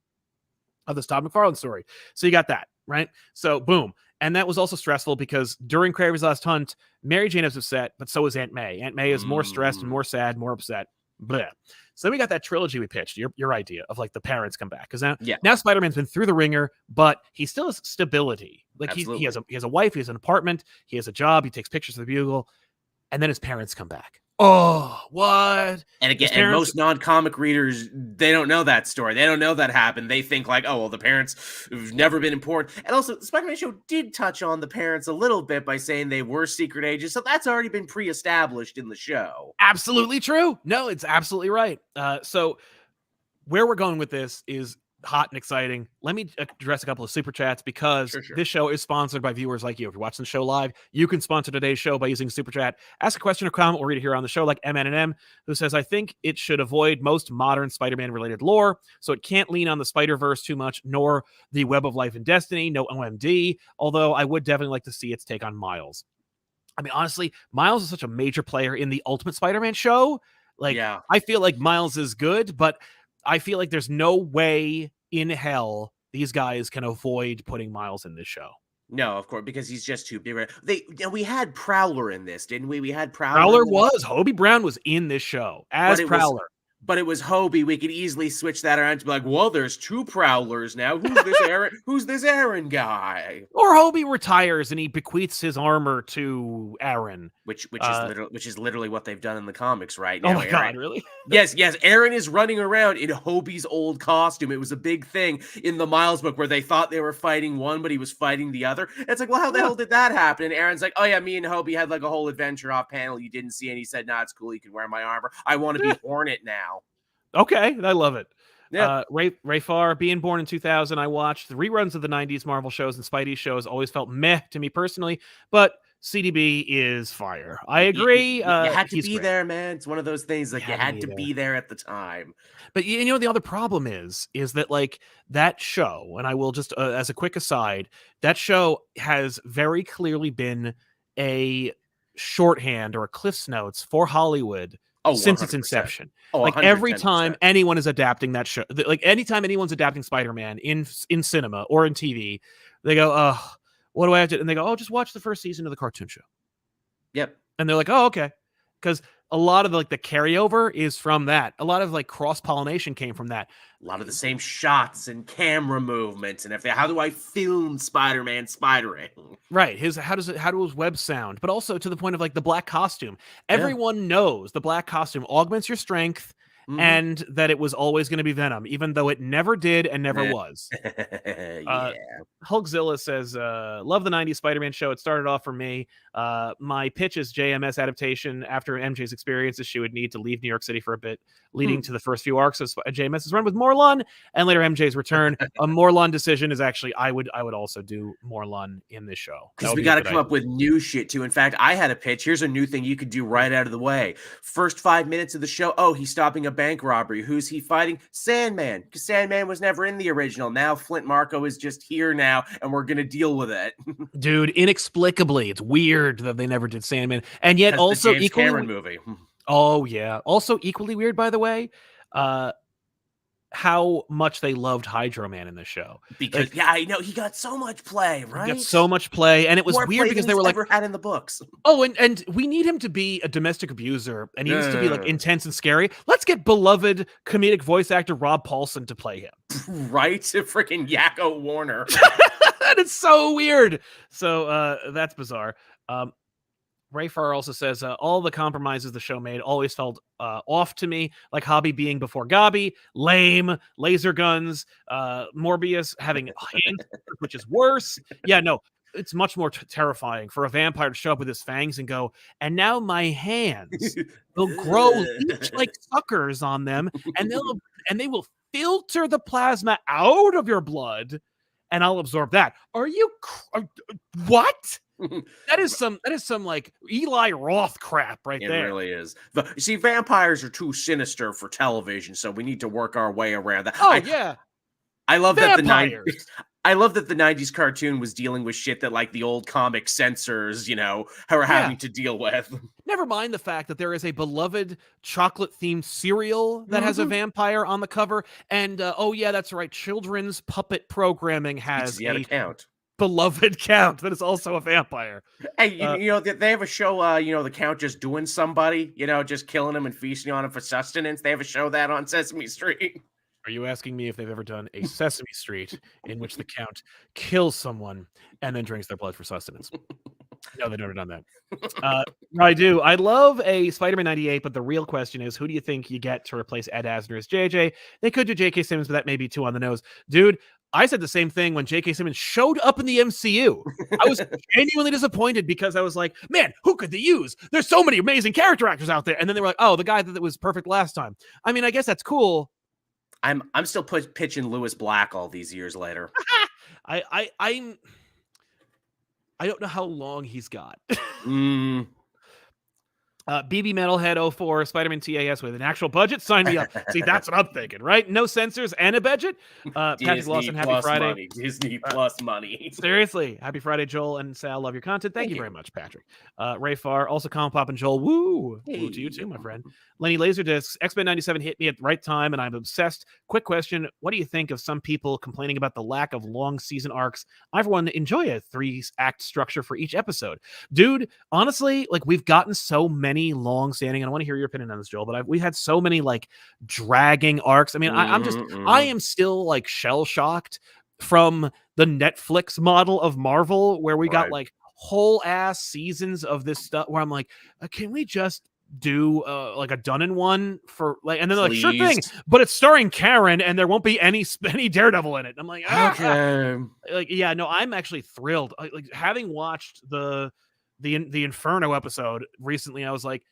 of this Todd McFarlane story. So you got that, right? So boom. And that was also stressful because during Kraven's Last Hunt, Mary Jane is upset, but so is Aunt May. Aunt May is more stressed and more sad, more upset. Bleh. So we got that trilogy we pitched, your idea of like the parents come back. Because now Spider-Man's been through the ringer, but he still has stability. Like he has a wife, he has an apartment, he has a job, he takes pictures of the Bugle, and then his parents come back. Oh, what? And again, most non-comic readers, they don't know that story. They don't know that happened. They think like, oh, well, the parents have never been important. And also, the Spider-Man show did touch on the parents a little bit by saying they were secret agents. So that's already been pre-established in the show. Absolutely true. No, it's absolutely right. So where we're going with this is hot and exciting. Let me address a couple of super chats because this show is sponsored by viewers like you. If you're watching the show live, you can sponsor today's show by using super chat. Ask a question or comment. We'll read it here on the show, like MNM, who says, I think it should avoid most modern Spider-Man related lore, so it can't lean on the Spider-Verse too much, nor the Web of Life and Destiny, no OMD, although I would definitely like to see its take on Miles. I mean, honestly, Miles is such a major player in the Ultimate Spider-Man show. Like, I feel like Miles is good, but I feel like there's no way in hell these guys can avoid putting Miles in this show. No, of course, because he's just too big. We had Prowler in this, didn't we? We had Prowler. Prowler was. Hobie Brown was in this show as Prowler. But it was Hobie. We could easily switch that around to be like, well, there's 2 Prowlers now. Who's this Aaron? Who's this Aaron guy? Or Hobie retires and he bequeaths his armor to Aaron, which is literally what they've done in the comics right now. Oh my God, really? Yes. Aaron is running around in Hobie's old costume. It was a big thing in the Miles book where they thought they were fighting one, but he was fighting the other. It's like, well, how the hell did that happen? And Aaron's like, oh yeah, me and Hobie had like a whole adventure off panel you didn't see, and he said, nah, it's cool. You can wear my armor. I want to be Hornet now. Okay, I love it. Yeah. Ray Farr, being born in 2000, I watched the reruns of the 90s Marvel shows and Spidey shows. Always felt meh to me personally, but CDB is fire. I agree. You had to be there, man. It's one of those things like you had to be there at the time. But you know, the other problem is that like that show, and I will just, as a quick aside, that show has very clearly been a shorthand or a Cliff's Notes for Hollywood since 100%. Its inception. Like 110%. Every time anyone is adapting that show, like anytime anyone's adapting Spider-Man in cinema or in TV, they go, oh, what do I have to? And they go, oh, just watch the first season of the cartoon show. Yep. And they're like, oh, okay. Because a lot of the carryover is from that. A lot of like cross-pollination came from that. A lot of the same shots and camera movements and how do I film Spider-Man spidering? Right. How does his web sound? But also to the point of like the black costume. Everyone knows the black costume augments your strength and that it was always going to be Venom, even though it never did and never was. Hulkzilla says, love the 90s Spider-Man show. It started off for me. My pitch is JMS adaptation. After MJ's experiences, she would need to leave New York City for a bit, leading to the first few arcs of JMS's run with Morlun, and later MJ's return. A Morlun decision is actually, I would also do Morlun in this show. Because we got to come up with new shit too. In fact, I had a pitch. Here's a new thing you could do right out of the way. First 5 minutes of the show, oh, he's stopping a bank robbery. Who's he fighting? Sandman. Because Sandman was never in the original. Now Flint Marko is just here now, and we're going to deal with it. Dude, inexplicably, it's weird that they never did Sandman. And yet also the James Cameron movie. Oh, yeah. Also equally weird, by the way, how much they loved Hydro Man in the show. Because I know he got so much play, right? He got so much play, and it was weird because they were like, never had in the books. Oh, and we need him to be a domestic abuser, and he needs to be like intense and scary. Let's get beloved comedic voice actor Rob Paulson to play him. Right, freaking Yakko Warner. That is so weird. So that's bizarre. Ray Farr also says, all the compromises the show made always felt off to me, like Hobby being before Gobby, lame, laser guns, Morbius having hands, which is worse. Yeah, no, it's much more terrifying for a vampire to show up with his fangs and go, and now my hands will grow each like suckers on them, and they will filter the plasma out of your blood, and I'll absorb that. Are you what? That is some like Eli Roth crap there. It really is. But you see, vampires are too sinister for television, so we need to work our way around that. Oh, yeah. I love vampires. I love that the 90s cartoon was dealing with shit that like the old comic censors, are having to deal with. Never mind the fact that there is a beloved chocolate-themed cereal that has a vampire on the cover. And, oh yeah, that's right, children's puppet programming has a count. Beloved Count that is also a vampire. Hey, they have a show, the Count just doing somebody, just killing him and feasting on him for sustenance. They have a show that on Sesame Street. Are you asking me if they've ever done a Sesame Street in which the Count kills someone and then drinks their blood for sustenance? No, they've never done that. I do. I love a Spider-Man 98, but the real question is, who do you think you get to replace Ed Asner as JJ? They could do J.K. Simmons, but that may be too on the nose. Dude, I said the same thing when J.K. Simmons showed up in the MCU. I was genuinely disappointed because I was like, man, who could they use? There's so many amazing character actors out there. And then they were like, oh, the guy that was perfect last time. I mean, I guess that's cool. I'm still pitching Lewis Black all these years later. I don't know how long he's got. BB Metalhead 04, Spider-Man TAS with an actual budget. Sign me up. See, that's what I'm thinking, right? No censors and a budget. Patrick Lawson, happy Friday. Money. Disney plus money. Seriously, happy Friday, Joel and Sal. Love your content. Thank you very much, Patrick. Ray Farr, also ComicPop and Joel. Woo! Hey. Woo to you too, my friend. Lenny Laserdiscs, X-Men 97 hit me at the right time, and I'm obsessed. Quick question: what do you think of some people complaining about the lack of long season arcs? I, for one, enjoy a 3-act structure for each episode. Dude, honestly, like, we've gotten so many long-standing, and I want to hear your opinion on this, Joel, but we had so many like dragging arcs. I mean, I am still like shell-shocked from the Netflix model of Marvel, where we got like whole ass seasons of this stuff where I'm like, can we just do like a done in one for like, and then they're like, sure thing, but it's starring Karen and there won't be any Daredevil in it. I'm like, okay. Like, yeah, no, I'm actually thrilled. Like, having watched the Inferno episode recently, I was like,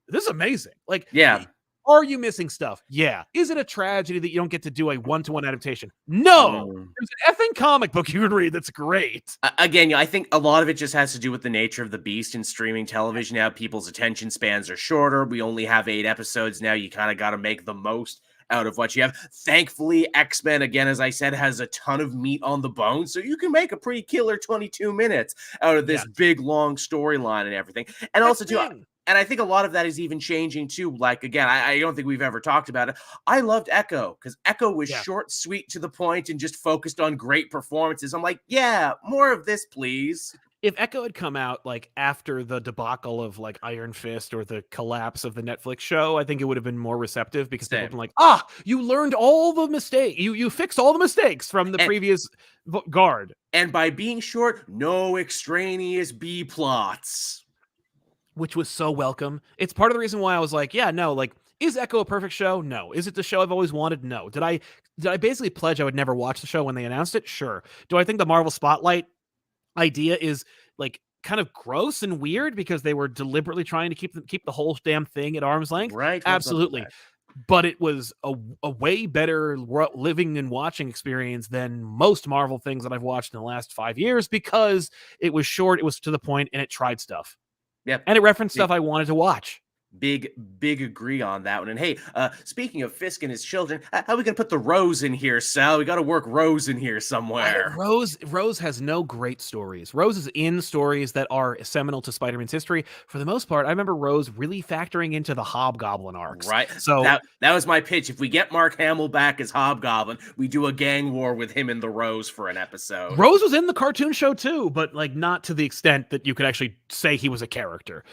this is amazing. Like, yeah. Are you missing stuff? Yeah. Is it a tragedy that you don't get to do a one-to-one adaptation? No. There's an effing comic book you can read that's great. Again, I think a lot of it just has to do with the nature of the beast in streaming television. Now, people's attention spans are shorter. We only have 8 episodes now. You kind of got to make the most out of what you have. Thankfully, X-Men, again, as I said, has a ton of meat on the bone, so you can make a pretty killer 22 minutes out of this big, long storyline and everything. And also, too, and I think a lot of that is even changing too. Like, again, I don't think we've ever talked about it. I loved Echo because Echo was short, sweet, to the point, and just focused on great performances. I'm like, yeah, more of this, please. If Echo had come out like after the debacle of like Iron Fist or the collapse of the Netflix show, I think it would have been more receptive because people have been like, you learned all the mistakes. You fixed all the mistakes from the previous guard. And by being short, no extraneous B plots. Which was so welcome. It's part of the reason why I was like, yeah, no, like, is Echo a perfect show? No. Is it the show I've always wanted? No. Did I basically pledge I would never watch the show when they announced it? Sure. Do I think the Marvel Spotlight idea is like kind of gross and weird because they were deliberately trying to keep the whole damn thing at arm's length? Right. Absolutely. But it was a way better living and watching experience than most Marvel things that I've watched in the last 5 years because it was short, it was to the point, and it tried stuff. Yep. And it referenced stuff I wanted to watch. Big agree on that one. And hey, speaking of Fisk and his children, how are we going to put the Rose in here, Sal? We got to work Rose in here somewhere. Rose has no great stories. Rose is in stories that are seminal to Spider-Man's history. For the most part, I remember Rose really factoring into the Hobgoblin arcs. Right. So that was my pitch. If we get Mark Hamill back as Hobgoblin, we do a gang war with him and the Rose for an episode. Rose was in the cartoon show too, but like not to the extent that you could actually say he was a character.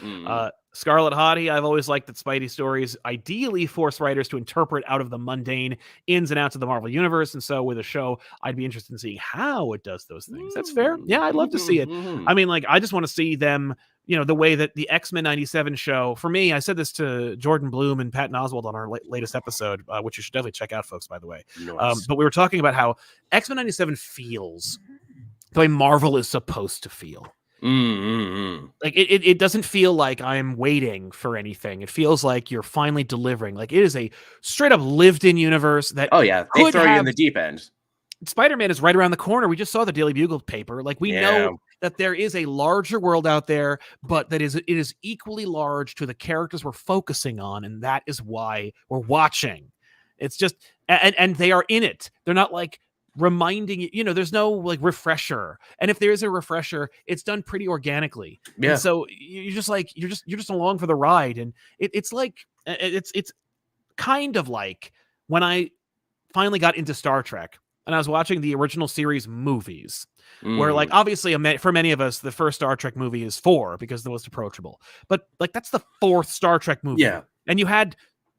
Scarlet Hottie, I've always liked that Spidey stories ideally force writers to interpret out of the mundane ins and outs of the Marvel Universe, and so with a show, I'd be interested in seeing how it does those things. That's fair. Yeah, I'd love to see it. I mean, like, I just want to see them, the way that the X-Men 97 show, for me, I said this to Jordan Bloom and Patton Oswalt on our latest episode, which you should definitely check out, folks, by the way. Nice. But we were talking about how X-Men 97 feels the way Marvel is supposed to feel. Like it doesn't feel like I'm waiting for anything. It feels like you're finally delivering. Like it is a straight up lived-in universe that they throw you in the deep end. Spider-Man is right around the corner. We just saw the Daily Bugle paper. Like we know that there is a larger world out there, but it is equally large to the characters we're focusing on, and that is why we're watching. It's just and they are in it. They're not like reminding you, there's no like refresher, and if there is a refresher, it's done pretty organically. And so you're just along for the ride, and it's kind of like when I finally got into Star Trek and I was watching the original series movies, where like obviously for many of us the first Star Trek movie is 4 because the most approachable, but like that's the 4th Star Trek movie, and you had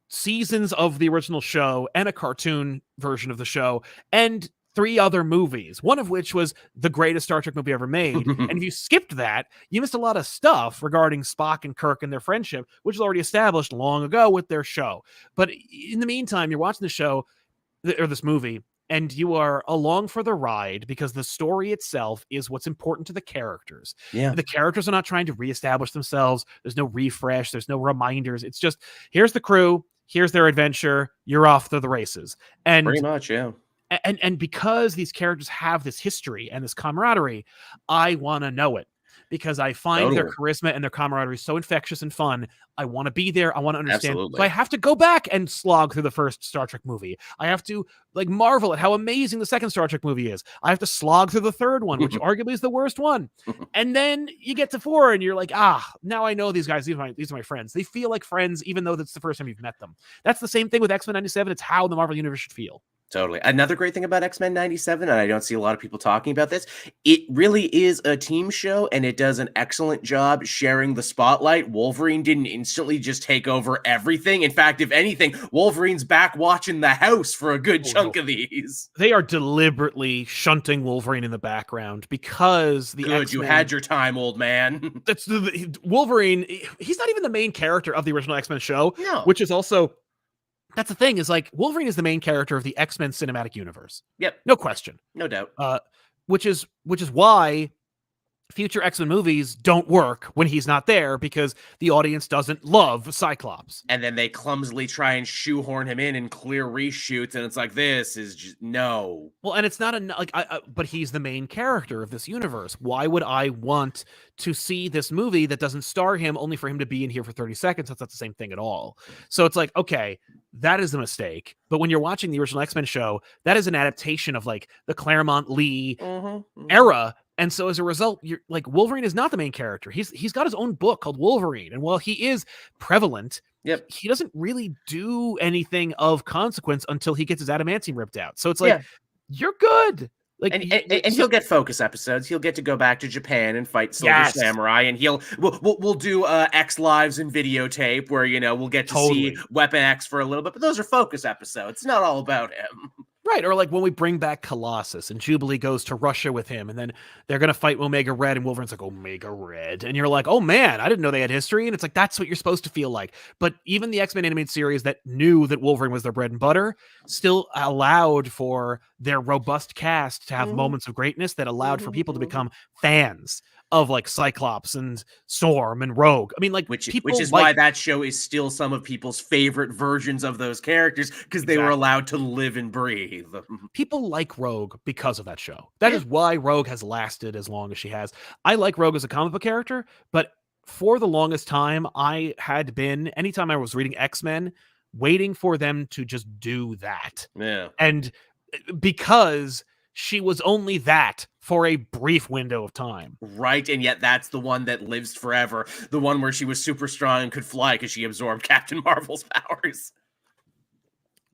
seasons of the original show and a cartoon version of the show and 3 other movies, one of which was the greatest Star Trek movie ever made. And if you skipped that, you missed a lot of stuff regarding Spock and Kirk and their friendship, which was already established long ago with their show. But in the meantime, you're watching the show or this movie, and you are along for the ride because the story itself is what's important to the characters. The characters are not trying to reestablish themselves. There's no refresh. There's no reminders. It's just, here's the crew. here's their adventure, you're off to the races. And pretty much, yeah. And because these characters have this history and this camaraderie, I want to know it, because I find their charisma and their camaraderie so infectious and fun. I want to be there. I want to understand. Absolutely. So I have to go back and slog through the first Star Trek movie. I have to marvel at how amazing the second Star Trek movie is. I have to slog through the third one, which arguably is the worst one. And then you get to 4 and you're like, now I know these guys. These are my friends. They feel like friends, even though that's the first time you've met them. That's the same thing with X-Men 97. It's how the Marvel Universe should feel. Totally. Another great thing about X-Men 97, and I don't see a lot of people talking about this, it really is a team show, and it does an excellent job sharing the spotlight. Wolverine didn't instantly just take over everything. In fact, if anything, Wolverine's back watching the house for a good chunk of these. They are deliberately shunting Wolverine in the background because the Good, you had your time, old man. That's Wolverine. He's not even the main character of the original X-Men show, which is also... That's the thing, is Wolverine is the main character of the X-Men cinematic universe. Yep. No question. No doubt. Which is why future X-Men movies don't work when he's not there, because the audience doesn't love Cyclops. And then they clumsily try and shoehorn him in clear reshoots, and it's like, this is just no. Well, and it's not but he's the main character of this universe. Why would I want to see this movie that doesn't star him only for him to be in here for 30 seconds? That's not the same thing at all. So it's like, okay, that is a mistake. But when you're watching the original X-Men show, that is an adaptation of the Claremont Lee era. And so as a result, you're Wolverine is not the main character. He's got his own book called Wolverine. And while he is prevalent, he doesn't really do anything of consequence until he gets his adamantium ripped out. So it's you're good. And he'll get focus episodes. He'll get to go back to Japan and fight Silver Samurai, and we'll do X Lives and videotape where we'll get to see Weapon X for a little bit. But those are focus episodes. It's not all about him. Right, or when we bring back Colossus and Jubilee goes to Russia with him, and then they're going to fight Omega Red, and Wolverine's like, Omega Red. And you're like, oh man, I didn't know they had history. And it's that's what you're supposed to feel like. But even the X-Men animated series that knew that Wolverine was their bread and butter still allowed for their robust cast to have moments of greatness that allowed for people to become fans of Cyclops and Storm and Rogue. I mean, which is why that show is still some of people's favorite versions of those characters, because they were allowed to live and breathe. People like Rogue because of that show. That is why Rogue has lasted as long as she has. I like Rogue as a comic book character, but for the longest time, I had been, anytime I was reading X-Men, waiting for them to just do that. Yeah. And because she was only that for a brief window of time. Right, and yet that's the one that lives forever. The one where she was super strong and could fly because she absorbed Captain Marvel's powers.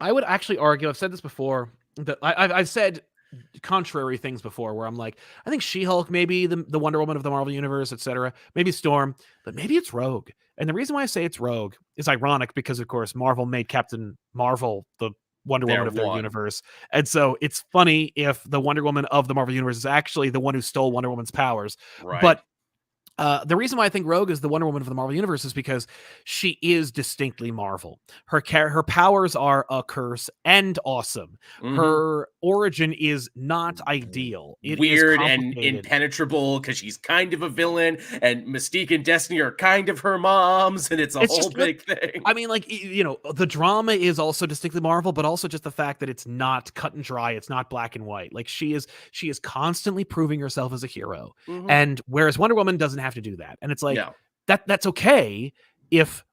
I would actually argue, I've said this before, that I've said contrary things before, where I'm like, I think She-Hulk may be the Wonder Woman of the Marvel Universe, etc. Maybe Storm, but maybe it's Rogue. And the reason why I say it's Rogue is ironic because, of course, Marvel made Captain Marvel the Wonder Woman of their universe. And so it's funny if the Wonder Woman of the Marvel Universe is actually the one who stole Wonder Woman's powers. Right. But the reason why I think Rogue is the Wonder Woman of the Marvel Universe is because she is distinctly Marvel. Her powers are a curse and awesome. Her origin is not ideal. It weird is and impenetrable because she's kind of a villain, and Mystique and Destiny are kind of her moms, and it's whole big thing. I mean, the drama is also distinctly Marvel, but also just the fact that it's not cut and dry. It's not black and white. She is constantly proving herself as a hero. And whereas Wonder Woman doesn't have to do that. And it's that's okay if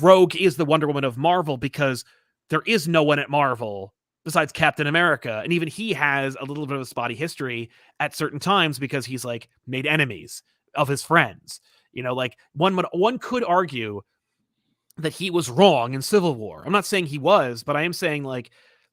Rogue is the Wonder Woman of Marvel, because there is no one at Marvel besides Captain America, and even he has a little bit of a spotty history at certain times because he's made enemies of his friends. One could argue that he was wrong in Civil War. I'm not saying he was, but I am saying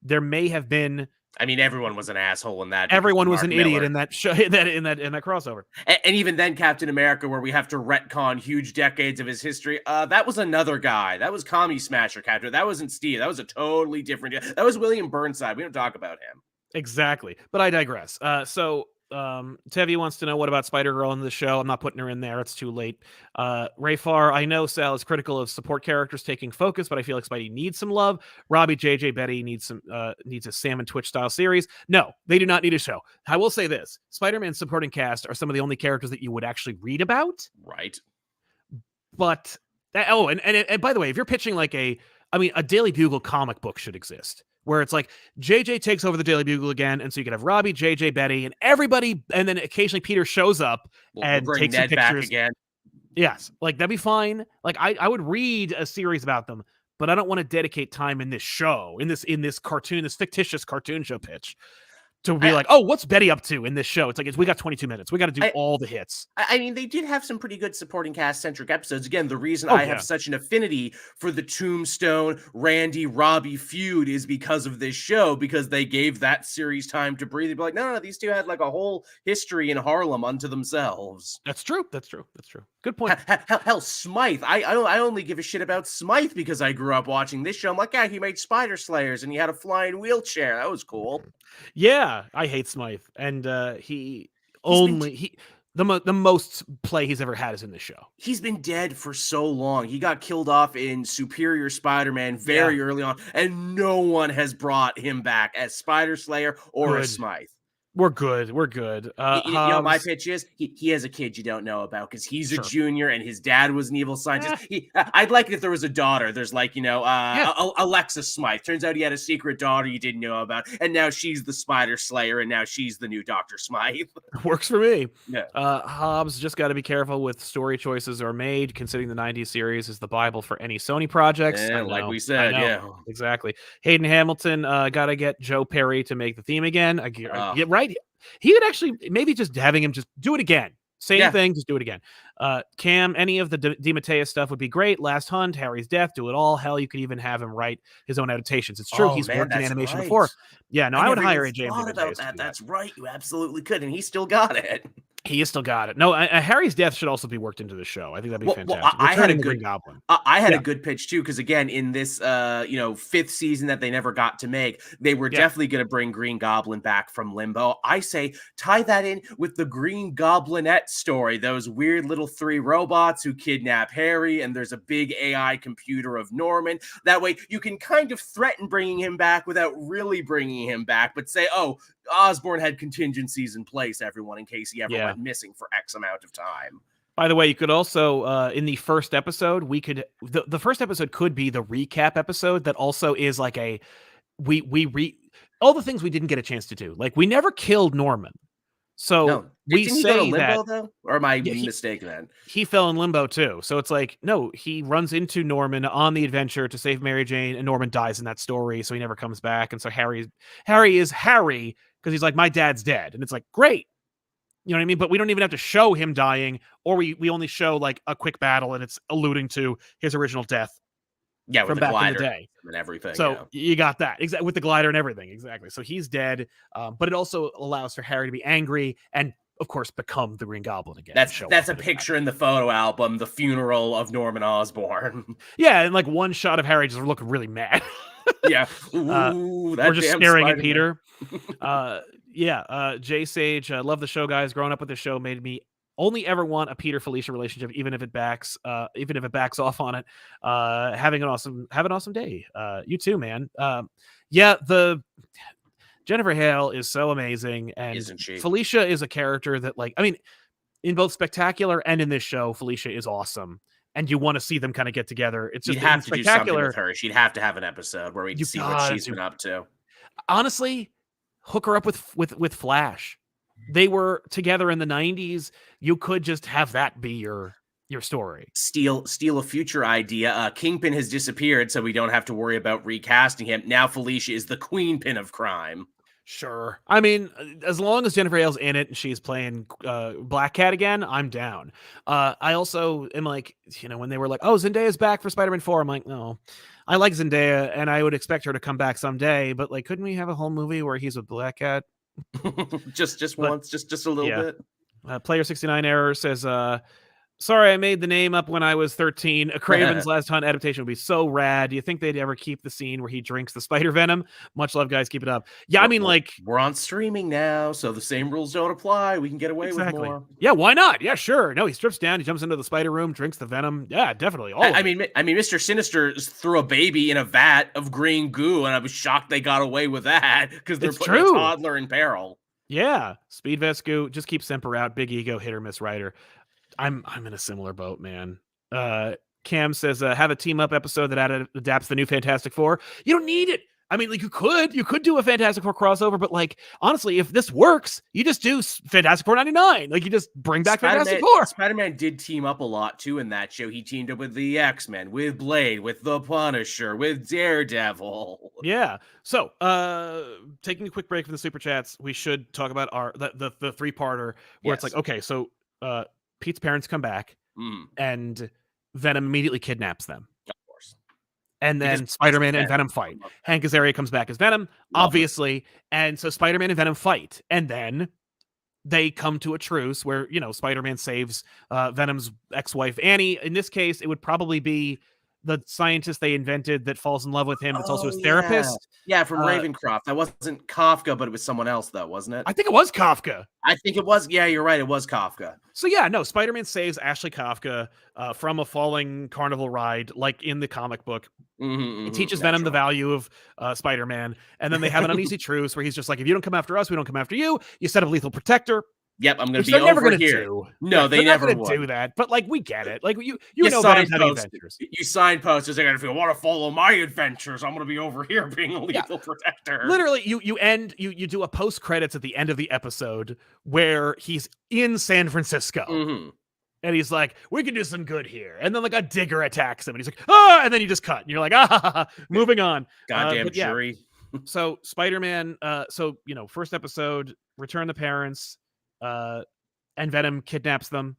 there may have been. I mean, everyone was an asshole in that. Everyone was an idiot in that show, in that crossover. And even then, Captain America, where we have to retcon huge decades of his history, that was another guy. That was Commie Smasher Captain. That wasn't Steve. That was a totally different. That was William Burnside. We don't talk about him. Exactly. But I digress. So Tevi wants to know, what about Spider-Girl in the show? I'm not putting her in there. It's too late. Rayfar, I know Sal is critical of support characters taking focus, but I feel like Spidey needs some love. Robbie, JJ, Betty needs a Sam and Twitch style series. No, they do not need a show. I will say this. Spider-Man's supporting cast are some of the only characters that you would actually read about. Right. But, and by the way, if you're pitching a I mean, a Daily Bugle comic book should exist where it's like JJ takes over the Daily Bugle again, and so you can have Robbie, JJ, Betty, and everybody, and then occasionally Peter shows up and bring takes some Ned back pictures again. Yes, like that'd be fine. Like I would read a series about them, but I don't want to dedicate time in this show, in this cartoon, this fictitious cartoon show pitch to be like, oh, what's Betty up to in this show? It's like we got 22 minutes. We got to do all the hits. I mean, they did have some pretty good supporting cast-centric episodes. Again, the reason I have such an affinity for the Tombstone, Randy, Robbie feud is because of this show, because they gave that series time to breathe. They'd be like, no, these two had like a whole history in Harlem unto themselves. That's true. Good point. Hell, Smythe. I only give a shit about Smythe because I grew up watching this show. I'm like, yeah, he made Spider Slayers and he had a flying wheelchair. That was cool. Yeah, I hate Smythe, and the most play he's ever had is in this show. He's been dead for so long. He got killed off in Superior Spider-Man very early on, and no one has brought him back as Spider Slayer or as Smythe. We're good. You know, my pitch is he has a kid you don't know about because he's a junior and his dad was an evil scientist. I'd like it if there was a daughter. There's like, Alexis Smythe. Turns out he had a secret daughter you didn't know about, and now she's the Spider Slayer, and now she's the new Dr. Smythe. Works for me. Yeah. Hobbs just got to be careful with story choices are made, considering the 90s series is the Bible for any Sony projects. Like we said, exactly. Hayden Hamilton got to get Joe Perry to make the theme again. Get right. He would actually maybe just having him just do it again. Same thing, just do it again. Cam, any of the DeMatteis stuff would be great. Last Hunt, Harry's Death, do it all. Hell, you could even have him write his own adaptations. It's true, he's worked in animation before. Yeah, no, I would hire AJ. About that. That's right, you absolutely could, and he still got it. He has still got it. No, Harry's Death should also be worked into the show. I think that'd be fantastic. I had a good Goblin. I had a good pitch too, because again, in this fifth season that they never got to make, they were definitely going to bring Green Goblin back from Limbo. I say tie that in with the Green Goblinette story. Those weird little three robots who kidnap Harry, and there's a big AI computer of Norman. That way, you can kind of threaten bringing him back without really bringing him back, but say, oh, Osborn had contingencies in place, everyone, in case he ever went missing for X amount of time. By the way, you could also, in the first episode, the first episode could be the recap episode that also is like all the things we didn't get a chance to do. Like, we never killed Norman. So we didn't say he go to Limbo, though? Or am I mistaken then? He fell in Limbo too. So it's like, no, he runs into Norman on the adventure to save Mary Jane, and Norman dies in that story, so he never comes back. And so Harry is Harry because he's like, my dad's dead. And it's like, great. You know what I mean? But we don't even have to show him dying, or we only show like a quick battle, and it's alluding to his original death. Yeah, from back in the day and everything. So you got that exactly with the glider and everything. Exactly. So he's dead, but it also allows for Harry to be angry and, of course, become the Green Goblin again. That's a picture in the photo album, the funeral of Norman Osborn. Yeah, and like one shot of Harry just looking really mad. Yeah, we're just staring at Peter. Jay Sage, love the show, guys. Growing up with the show made me only ever want a Peter Felicia relationship, even if it backs off on it. Have an awesome day. You too, man. The Jennifer Hale is so amazing, and isn't she? Felicia is a character that, like, I mean, in both Spectacular and in this show, Felicia is awesome, and you want to see them kind of get together. It's just you'd have to do something with her. She'd have to have an episode where we see what she's been up to. Honestly, hook her up with Flash. They were together in the 90s. You could just have that be your story. Steal a future idea. Kingpin has disappeared, so we don't have to worry about recasting him. Now Felicia is the queenpin of crime. Sure. I mean, as long as Jennifer Hale's in it and she's playing Black Cat again, I'm down. I also am like, when they were like, oh, Zendaya's back for Spider-Man 4, I'm like, no. I like Zendaya, and I would expect her to come back someday, but like, couldn't we have a whole movie where he's with Black Cat? just once, just a little bit. Player 69 Error says, sorry, I made the name up when I was 13. A Craven's Last Hunt adaptation would be so rad. Do you think they'd ever keep the scene where he drinks the spider venom? Much love, guys. Keep it up. Yeah, we're on streaming now, so the same rules don't apply. We can get away with more. Yeah, why not? Yeah, sure. No, he strips down. He jumps into the spider room, drinks the venom. Yeah, definitely. I mean, Mr. Sinister threw a baby in a vat of green goo, and I was shocked they got away with that because they're putting a toddler in peril. Yeah, Speed Vest goo. Just keep Semper out. Big ego, hit or miss writer. I'm in a similar boat, man. Cam says, have a team up episode that adapts the new Fantastic Four. You don't need it. I mean, like, you could do a Fantastic Four crossover, but like, honestly, if this works, you just do Fantastic Four 99. Like, you just bring back Fantastic Four. Spider-Man did team up a lot too in that show. He teamed up with the X-Men, with Blade, with the Punisher, with Daredevil. Yeah. So, taking a quick break from the super chats, we should talk about the 3-parter where it's like, okay, so Pete's parents come back, and Venom immediately kidnaps them. And then Spider-Man and Venom fight. Hank Azaria comes back as Venom, obviously. And so Spider-Man and Venom fight. And then they come to a truce where, Spider-Man saves Venom's ex-wife, Annie. In this case, it would probably be the scientist they invented that falls in love with him. It's also his therapist. Yeah, from Ravencroft. That wasn't Kafka, but it was someone else, though, wasn't it? I think it was Kafka. I think it was. Yeah, you're right. It was Kafka. So yeah, no, Spider-Man saves Ashley Kafka from a falling carnival ride, like in the comic book. It teaches Venom the value of Spider-Man. And then they have an uneasy truce where he's just like, if you don't come after us, we don't come after you. You set up Lethal Protector. Yep, I'm going to be over here. No, they never would do that. But like, we get it. Like you know, Venom's having adventures. You signpost saying, if you want to follow my adventures, I'm going to be over here being a lethal protector. Literally, you do a post credits at the end of the episode where he's in San Francisco. And he's like, we can do some good here. And then like a digger attacks him, and he's like, and then you just cut, and you're like, moving on. Goddamn jury. So Spider-Man, first episode, return the parents. And Venom kidnaps them.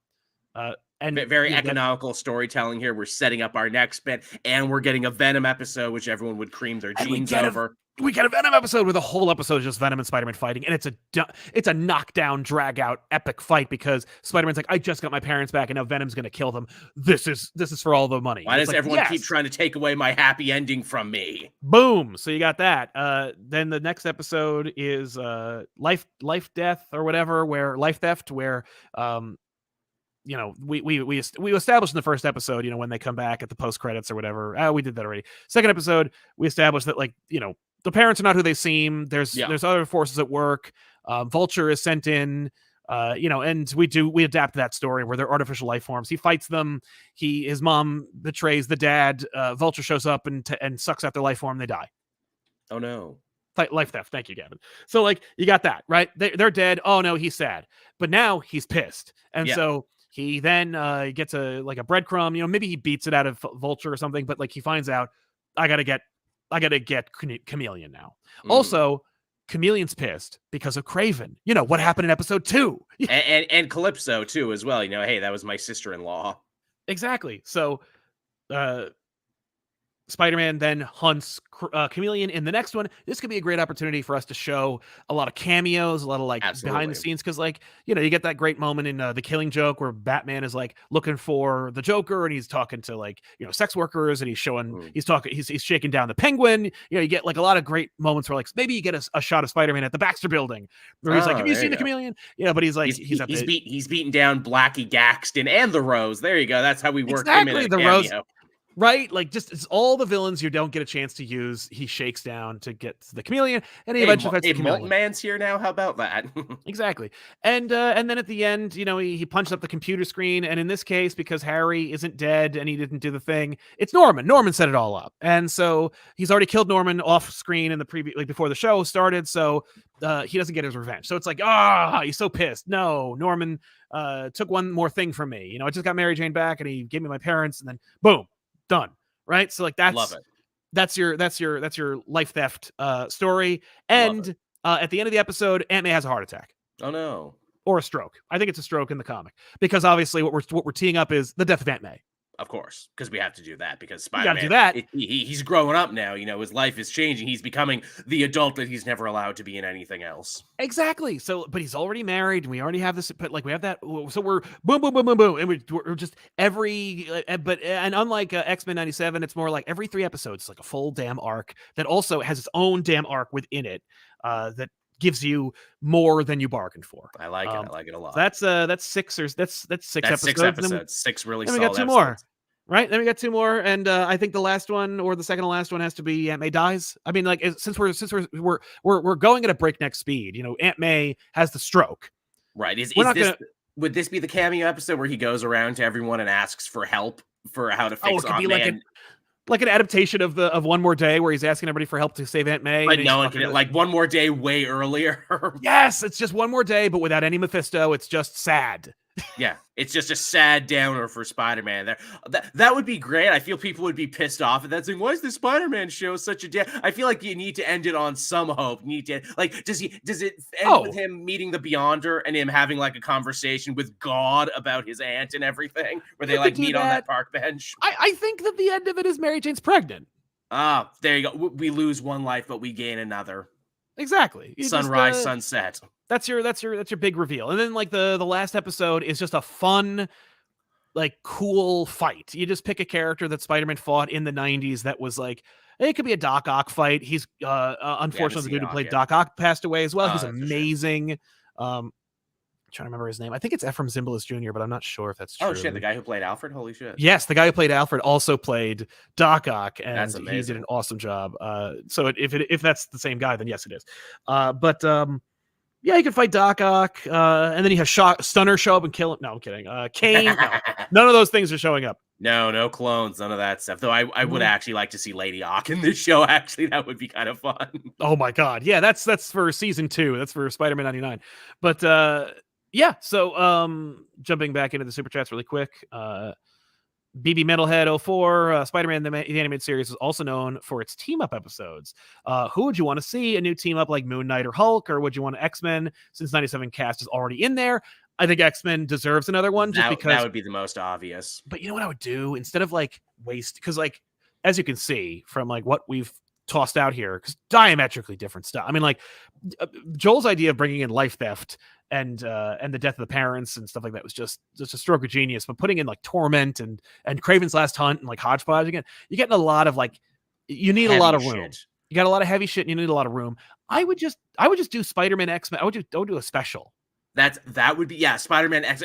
And very economical storytelling here. We're setting up our next bit, and we're getting a Venom episode, which everyone would cream their jeans over. We get a Venom episode where the whole episode is just Venom and Spider-Man fighting, and it's a knockdown, drag-out, epic fight because Spider-Man's like, I just got my parents back, and now Venom's gonna kill them. This is for all the money. Why does everyone keep trying to take away my happy ending from me? Boom! So you got that. Then the next episode is Life Death or whatever, where Life Theft, where we established in the first episode, when they come back at the post credits or whatever. We did that already. Second episode, we established that the parents are not who they seem. There's other forces at work. Vulture is sent in, and we adapt that story where they're artificial life forms. He fights them. His mom betrays the dad. Vulture shows up and sucks out their life form. They die. Oh no. Life theft. Thank you, Gavin. So you got that, right? They're dead. Oh no, he's sad. But now he's pissed. And so he then gets a breadcrumb, maybe he beats it out of Vulture or something, but he finds out, I gotta get Chameleon now. Also, Chameleon's pissed because of Kraven. What happened in episode 2. and Calypso too, as well. Hey, that was my sister-in-law. Exactly. So Spider-Man then hunts Chameleon in the next one. This could be a great opportunity for us to show a lot of cameos, a lot of behind the scenes, because you get that great moment in The Killing Joke where Batman is looking for the Joker, and he's talking to sex workers, and he's showing he's shaking down the Penguin. You get a lot of great moments where maybe you get a shot of Spider-Man at the Baxter Building where he's have you seen the Chameleon? But he's he's beating down Blackie Gaxton and the Rose. There you go. That's how we work him in a the cameo. Rose. Right? Just it's all the villains you don't get a chance to use. He shakes down to get the Chameleon, and he eventually fights the Chameleon. Molten Man's here now. How about that? Exactly. And then at the end, he punched up the computer screen, and in this case, because Harry isn't dead and he didn't do the thing, it's Norman. Norman set it all up, and so he's already killed Norman off screen in the previous, before the show started. So he doesn't get his revenge. So it's he's so pissed. No, Norman took one more thing from me. I just got Mary Jane back, and he gave me my parents, and then boom. Done. Right. So love it. That's your life theft story. And at the end of the episode, Aunt May has a heart attack. Oh no. Or a stroke. I think it's a stroke in the comic, because obviously what we're teeing up is the death of Aunt May. Of course, because we have to do that, because Spider-Man, do that. He's growing up now. His life is changing. He's becoming the adult that he's never allowed to be in anything else. Exactly. So, but he's already married, and we already have this. But we have that. So we're boom, boom, boom, boom, boom, and we're just and unlike X-Men '97, it's more like every 3 episodes, it's like a full damn arc that also has its own damn arc within it. That gives you more than you bargained for. I like it. I like it a lot. That's 6 episodes. 6 episodes. 6 really solid. We got 2 more. Right? Then we got 2 more, and I think the last one, or the second to last one, has to be Aunt May dies. I mean, since we're going at a breakneck speed, Aunt May has the stroke. Right? Would this be the cameo episode where he goes around to everyone and asks for help? for how to fix it could be Aunt like an adaptation of One More Day, where he's asking everybody for help to save Aunt May. But no one can, like One More Day way earlier. Yes, it's just One More Day, but without any Mephisto. It's just sad. Yeah, it's just a sad downer for Spider-Man. There, that would be great. I feel people would be pissed off at that, saying, "Why is the Spider-Man show such a?" I feel like you need to end it on some hope. You need to does it end with him meeting the Beyonder and him having like a conversation with God about his aunt and everything, where they like meet on that park bench? I think that the end of it is Mary Jane's pregnant. Ah, there you go. We lose one life, but we gain another. Exactly. Sunrise, sunset. That's your big reveal. And then like the last episode is just a fun, like cool fight. You just pick a character that Spider-Man fought in the 90s that was like, it could be a Doc Ock fight. He's unfortunately the dude who played Doc Ock passed away as well. He's amazing. I'm trying to remember his name. I think it's Ephraim Zimbalist Jr., but I'm not sure if that's true. Oh shit, the guy who played Alfred? Holy shit. Yes, the guy who played Alfred also played Doc Ock, and he did an awesome job. So if that's the same guy, then yes, it is. Yeah, he could fight Doc Ock, and then he has Stunner show up and kill him. No, I'm kidding. Kane, no. None of those things are showing up. No clones, none of that stuff. Though I would actually like to see Lady Ock in this show. Actually, that would be kind of fun. Oh my god, yeah, that's for season 2. That's for Spider-Man 99. But yeah, so jumping back into the super chats really quick. BB Metalhead 04, Spider-Man the animated series is also known for its team-up episodes. Who would you want to see? A new team-up like Moon Knight or Hulk? Or would you want X-Men, since 97 cast is already in there? I think X-Men deserves another one just because... That would be the most obvious. But you know what I would do? Instead of like waste... Because like, as you can see from like what we've tossed out here, because diametrically different stuff. I mean, like Joel's idea of bringing in life theft and the death of the parents and stuff like that was just a stroke of genius. But putting in like Torment and Kraven's Last Hunt and like Hodgepodge again, you're getting a lot of like, you need heavy a lot of room. Shit. You got a lot of heavy shit and you need a lot of room. I would just do Spider-Man X-Men. I would do a special. That would be Spider-Man X.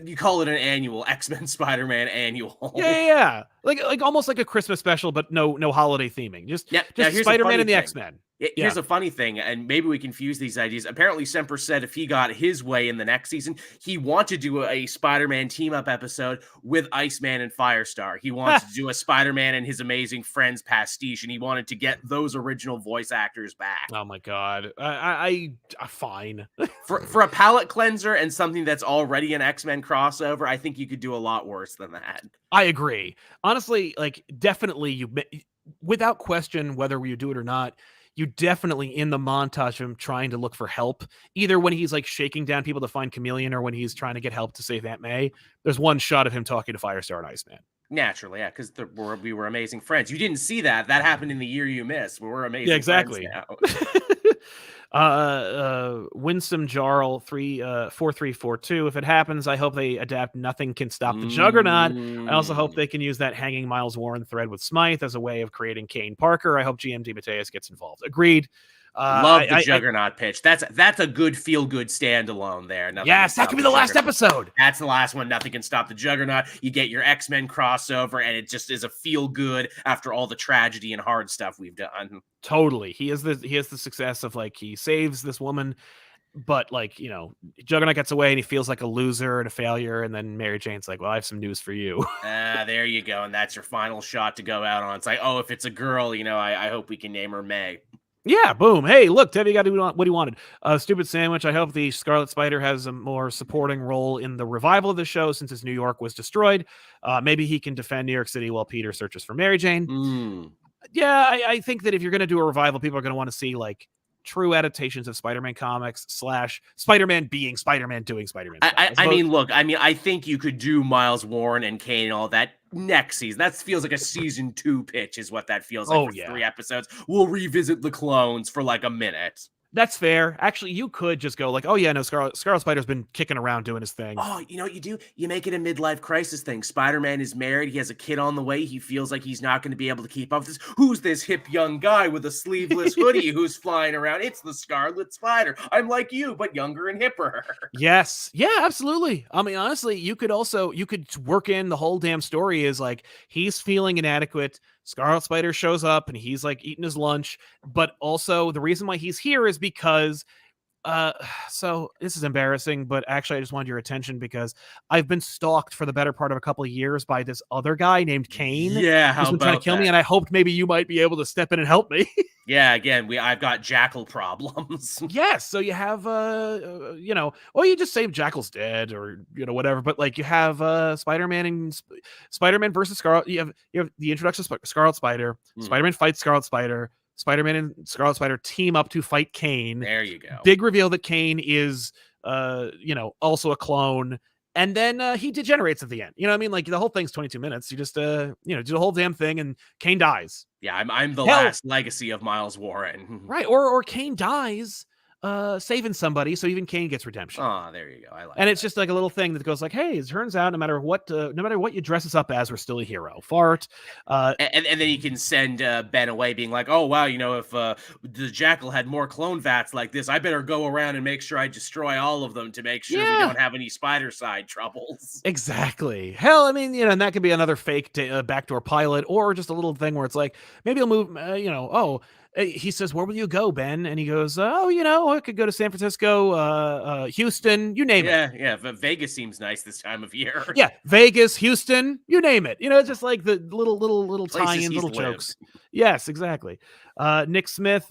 You call it an annual X-Men Spider-Man annual. Yeah. Like almost like a Christmas special, but no holiday theming. Just Spider-Man and the X-Men. Here's a funny thing, and maybe we confuse these ideas. Apparently, Semper said if he got his way in the next season, he wanted to do a Spider-Man team-up episode with Iceman and Firestar. He wanted to do a Spider-Man and his amazing friends pastiche, and he wanted to get those original voice actors back. Oh my god, I fine. for a palate cleanser and something that's already an X-Men crossover, I think you could do a lot worse than that. I agree. Honestly, like definitely without question, whether you do it or not, you definitely in the montage of him trying to look for help, either when he's like shaking down people to find Chameleon or when he's trying to get help to save Aunt May. There's one shot of him talking to Firestar and Iceman. Naturally, yeah, because we were amazing friends. You didn't see that. That happened in the year you missed. We were amazing friends now. Winsome Jarl 4342. If it happens, I hope they adapt Nothing Can Stop the Juggernaut. I also hope they can use that hanging Miles Warren thread with Smythe as a way of creating Kane Parker. I hope GM DeMatteis gets involved. Agreed. Love the Juggernaut pitch. That's a good feel-good standalone there. Yes, that could be the last episode. That's the last one. Nothing Can Stop the Juggernaut. You get your X-Men crossover, and it just is a feel-good after all the tragedy and hard stuff we've done. Totally. He has the success of like he saves this woman, but like, you know, Juggernaut gets away and he feels like a loser and a failure, and then Mary Jane's like, well, I have some news for you. There you go. And that's your final shot to go out on. It's like, oh, if it's a girl, you know, I hope we can name her May. Yeah, boom. Hey, look, Debbie got what he wanted. Stupid Sandwich. I hope the Scarlet Spider has a more supporting role in the revival of the show since his New York was destroyed. Maybe he can defend New York City while Peter searches for Mary Jane. Yeah, I think that if you're going to do a revival, people are going to want to see like true adaptations of Spider-Man comics / Spider-Man being Spider-Man doing Spider-Man. I think you could do Miles Warren and Kane and all that next season. That feels like a season 2 pitch is what that feels like 3 episodes. We'll revisit the clones for like a minute. That's fair. Actually, you could just go like, oh yeah, no, Scarlet Spider's been kicking around doing his thing. Oh, you know what you do? You make it a midlife crisis thing. Spider-Man is married. He has a kid on the way. He feels like he's not going to be able to keep up with this. Who's this hip young guy with a sleeveless hoodie who's flying around? It's the Scarlet Spider. I'm like you, but younger and hipper. Yes. Yeah, absolutely. I mean, honestly, you could work in the whole damn story is like, he's feeling inadequate. Scarlet Spider shows up and he's like eating his lunch, but also the reason why he's here is because So this is embarrassing, but actually I just wanted your attention because I've been stalked for the better part of a couple of years by this other guy named Kane. Yeah, Who's how been trying to about kill me, that? and I hoped maybe you might be able to step in and help me. Yeah, again, I've got jackal problems. Yes, so you have or you just say Jackal's dead or whatever, but like you have Spider-Man and Spider-Man versus Scarlet. You have the introduction of Scarlet Spider. Spider-Man fights Scarlet Spider. Spider-Man and Scarlet Spider team up to fight Kane. There you go. Big reveal that Kane is also a clone. And then he degenerates at the end. You know what I mean? Like the whole thing's 22 minutes. You just do the whole damn thing and Kane dies. Yeah, I'm the last legacy of Miles Warren. Right. Or Kane dies saving somebody, so even Kane gets redemption. Oh, there you go. I like and that. It's just like a little thing that goes like, hey, it turns out no matter what you dress us up as, we're still a hero. Fart. And then you can send Ben away being like, oh, wow, if the Jackal had more clone vats like this, I better go around and make sure I destroy all of them to make sure we don't have any spider side troubles. Exactly. Hell, I mean, and that could be another fake backdoor pilot, or just a little thing where it's like, maybe he'll move, he says, where will you go, Ben? And he goes, I could go to San Francisco, Houston, you name it. Yeah, but Vegas seems nice this time of year. Yeah, Vegas, Houston, you name it. It's just like the little tie-ins, little jokes. Yes, exactly. Nick Smith,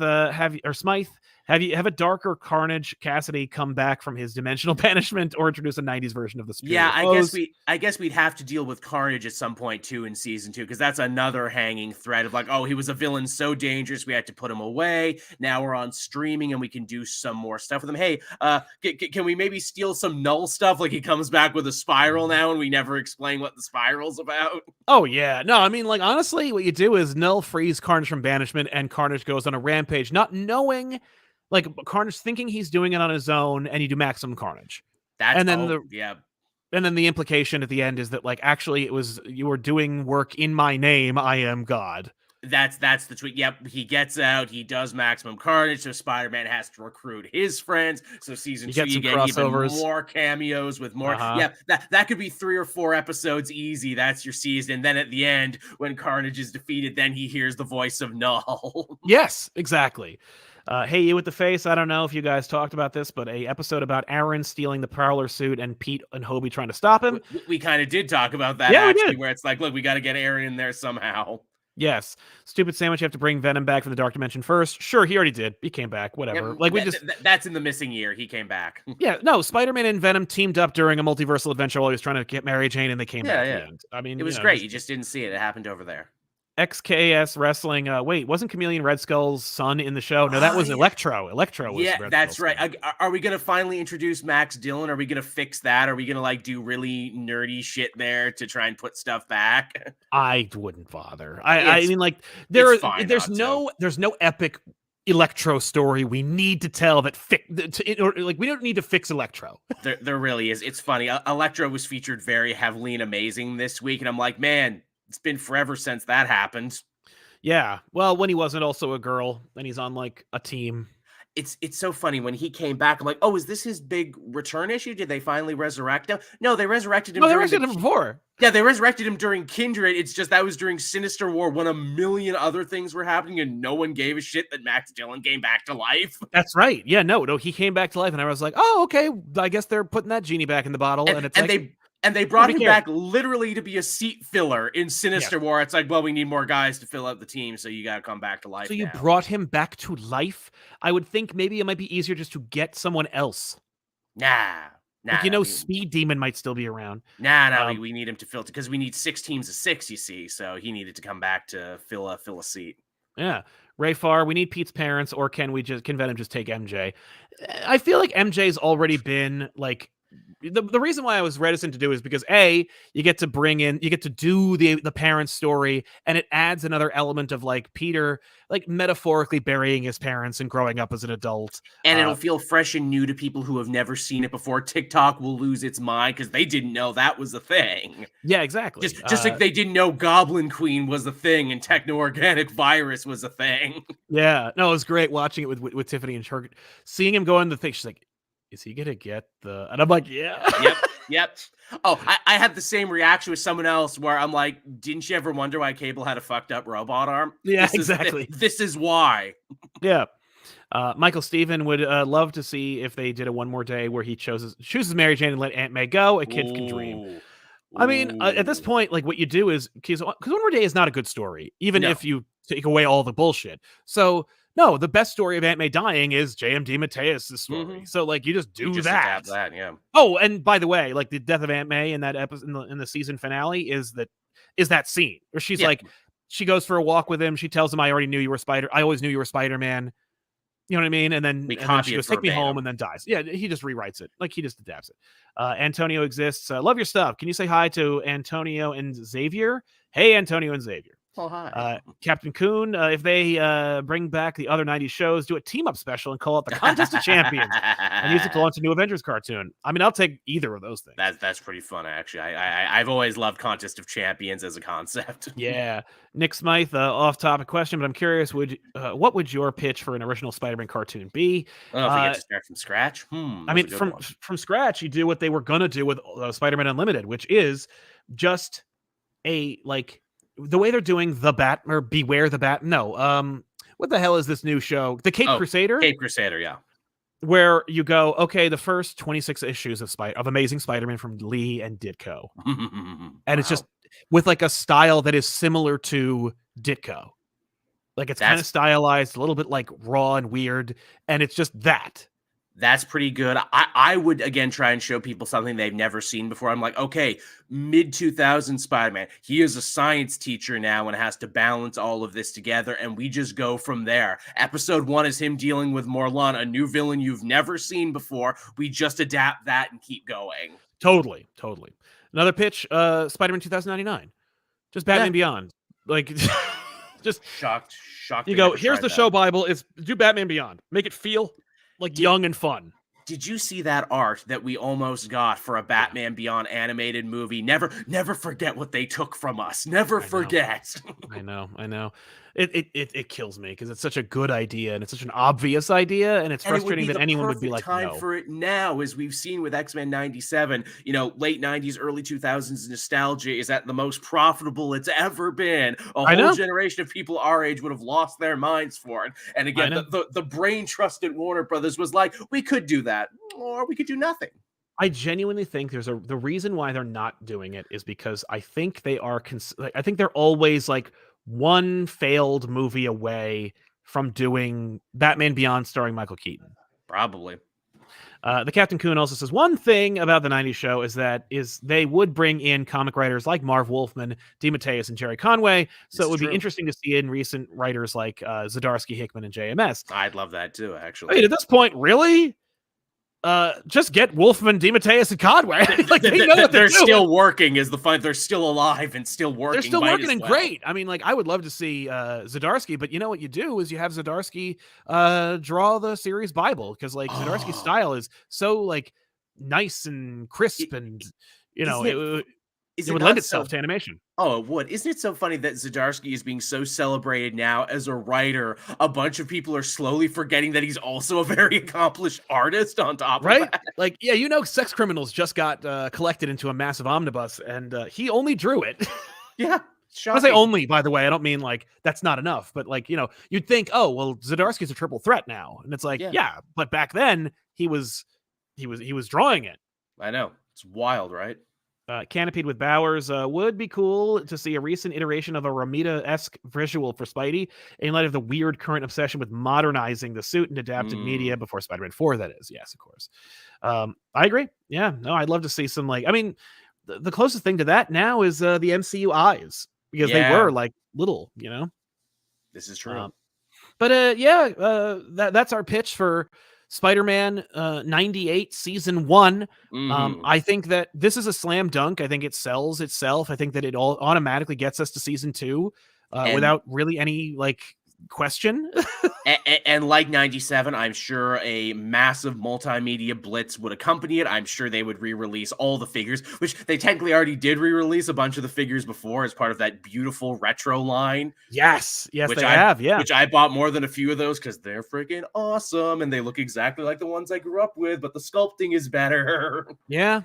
Smythe, have a darker Carnage Cassidy come back from his dimensional banishment, or introduce a 90s version of the Superior Foes. I guess we'd have to deal with Carnage at some point too in season 2, because that's another hanging thread of like, oh, he was a villain so dangerous we had to put him away. Now we're on streaming and we can do some more stuff with him. Hey, can we maybe steal some Null stuff? Like he comes back with a spiral now and we never explain what the spiral's about. Oh yeah, no, I mean, like, honestly, what you do is Null frees Carnage from banishment and Carnage goes on a rampage, not knowing. Like Carnage thinking he's doing it on his own, and you do maximum Carnage. And then the implication at the end is that, like, actually it was, you were doing work in my name. I am God. That's the tweet. Yep, he gets out. He does maximum Carnage. So Spider-Man has to recruit his friends. So season 2, you get even more cameos with more. Yeah, that could be 3 or 4 episodes easy. That's your season. And then at the end, when Carnage is defeated, then he hears the voice of Null. Yes, exactly. Hey, you with the face. I don't know if you guys talked about this, but a episode about Aaron stealing the Prowler suit and Pete and Hobie trying to stop him. We kind of did talk about that, actually, where it's like, look, we got to get Aaron in there somehow. Yes. Stupid sandwich, you have to bring Venom back from the Dark Dimension first. Sure, he already did. He came back. Whatever. That's in the missing year. He came back. Yeah, no, Spider-Man and Venom teamed up during a multiversal adventure while he was trying to get Mary Jane, and they came back at the end. I mean, it was great. You just didn't see it. It happened over there. XKS Wrestling. Wait, wasn't Chameleon Red Skull's son in the show? No, that was Electro. Electro was Red that's Skull's right. Are we going to finally introduce Max Dillon? Are we going to fix that? Are we going to like do really nerdy shit there to try and put stuff back? I wouldn't bother. I mean, like, there's no epic Electro story we need to tell that we don't need to fix Electro. There really is. It's funny. Electro was featured very heavily in Amazing this week, and I'm like, man, it's been forever since that happened. Yeah. Well, when he wasn't also a girl, and he's on like a team. It's so funny when he came back. I'm like, oh, is this his big return issue? Did they finally resurrect him? No, they resurrected him. No, they resurrected him before. Yeah, they resurrected him during Kindred. It's just that was during Sinister War when a million other things were happening and no one gave a shit that Max Dillon came back to life. That's right. Yeah, no, he came back to life, and I was like, oh, okay. I guess they're putting that genie back in the bottle, and they brought him back literally to be a seat filler in Sinister War. It's like, well, we need more guys to fill out the team, so you got to come back to life. So you brought him back to life? I would think maybe it might be easier just to get someone else. Nah. Speed Demon might still be around. We need him to fill, because we need 6 teams of 6, you see. So he needed to come back to fill a seat. Yeah. Ray Farr, we need Pete's parents, or can Venom just take MJ? I feel like MJ's already been like, the reason why I was reticent to do is because you get to do the parents' story, and it adds another element of like Peter like metaphorically burying his parents and growing up as an adult, and it'll feel fresh and new to people who have never seen it before. TikTok will lose its mind because they didn't know that was a thing. Yeah, exactly. Just like they didn't know Goblin Queen was a thing and techno-organic virus was a thing. Yeah, no, it was great watching it with Tiffany and her, seeing him go in the thing. She's like, is he gonna get the? And I'm like, yeah. Yep. Oh, I had the same reaction with someone else where I'm like, didn't you ever wonder why Cable had a fucked up robot arm? Yeah, exactly. This is why. Yeah. Michael Steven would love to see if they did a One More Day where he chooses Mary Jane and let Aunt May go. A kid can dream. I mean, at this point, like what you do is because One More Day is not a good story, even if you take away all the bullshit. So no, the best story of Aunt May dying is J.M.D. Mateus' story. So like you just do that. Adapt that, yeah. Oh, and by the way, like the death of Aunt May in that episode in the season finale is that scene where she's like, she goes for a walk with him. She tells him, I always knew you were Spider-Man. You know what I mean? And then she goes, take me home, and then dies. Yeah, he just rewrites it. Like, he just adapts it. Antonio exists. Love your stuff. Can you say hi to Antonio and Xavier? Hey, Antonio and Xavier. Oh, hi. Captain Coon, if they bring back the other 90s shows, do a team-up special and call it the Contest of Champions and use it to launch a new Avengers cartoon. I mean, I'll take either of those things. That's pretty fun, actually. I've always loved Contest of Champions as a concept. Yeah. Nick Smythe, off-topic question, but I'm curious, what would your pitch for an original Spider-Man cartoon be? Oh, if we get to start from scratch? I mean, from scratch, you do what they were going to do with Spider-Man Unlimited, which is just a, like, the way they're doing the Bat or Beware the Bat. No, what the hell is this new show? The Cape Crusader. Cape Crusader, yeah. Where you go, okay, the first 26 issues of Amazing Spider-Man from Lee and Ditko, and it's just with like a style that is similar to Ditko. Like it's kind of stylized, a little bit like raw and weird, and it's just that. That's pretty good. I would, again, try and show people something they've never seen before. I'm like, okay, mid-2000s Spider-Man. He is a science teacher now and has to balance all of this together, and we just go from there. Episode 1 is him dealing with Morlun, a new villain you've never seen before. We just adapt that and keep going. Totally. Another pitch, Spider-Man 2099. Just Batman Beyond. Like, just... Shocked. You go, here's the show Bible. Do Batman Beyond. Make it feel... like young and fun. Did you see that art that we almost got for a Batman Beyond animated movie? Never forget what they took from us. Never forget. I know. It kills me because it's such a good idea and it's such an obvious idea, and it's frustrating that anyone would be like, time no. for it now, as we've seen with X-Men 97. You know, late 90s, early 2000s nostalgia is at the most profitable it's ever been. A whole generation of people our age would have lost their minds for it. And again, the brain trust at Warner Brothers was like, we could do that, or we could do nothing. I genuinely think the reason why they're not doing it is because I think they are. I think they're always like one failed movie away from doing Batman Beyond starring Michael Keaton. Probably. The Captain Coon also says one thing about the 90s show is they would bring in comic writers like Marv Wolfman, DeMatteis, and Jerry Conway. So it would be interesting to see in recent writers like Zdarsky, Hickman, and JMS. I'd love that too, actually. I mean, at this point, really? Just get Wolfman, DeMatteis, and Conway. Like they know what they're still working. Is the fun? They're still alive and still working. They're still working and great. I mean, like I would love to see Zdarsky, but you know what you do is you have Zdarsky draw the series Bible, because like Zdarsky's style is so like nice and crisp, and you know it would lend itself to animation. Oh, it would. Isn't it so funny that Zdarsky is being so celebrated now as a writer? A bunch of people are slowly forgetting that he's also a very accomplished artist on top of that. Like, yeah, you know, Sex Criminals just got collected into a massive omnibus, and he only drew it. Yeah. I say only, by the way. I don't mean like that's not enough, but like, you know, you'd think, oh, well, Zdarsky's a triple threat now. And it's like, yeah, but back then he was drawing it. I know. It's wild, right? Canopied with Bowers would be cool to see a recent iteration of a Romita-esque visual for Spidey in light of the weird current obsession with modernizing the suit and adapted media before Spider-Man 4, that is. Yes, of course. I agree. Yeah, no, I'd love to see some, like, I mean, the closest thing to that now is the MCU eyes, because they were like little, you know? This is true. That's our pitch for Spider-Man 98 season 1. I think that this is a slam dunk. I think it sells itself. I think that it all automatically gets us to season 2 without really any like question. and like 97, I'm sure a massive multimedia blitz would accompany it. I'm sure they would re-release all the figures, which they technically already did re-release a bunch of the figures before as part of that beautiful retro line. Yes, they have. Which I bought more than a few of those because they're freaking awesome and they look exactly like the ones I grew up with, but the sculpting is better. Yeah.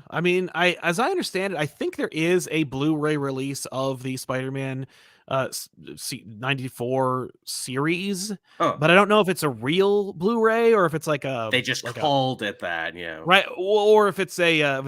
I mean, as I understand it, I think there is a Blu-ray release of the Spider-Man '94 series, Huh. but I don't know if it's a real Blu-ray or if it's like a They just called it that, yeah. Right, or if it's a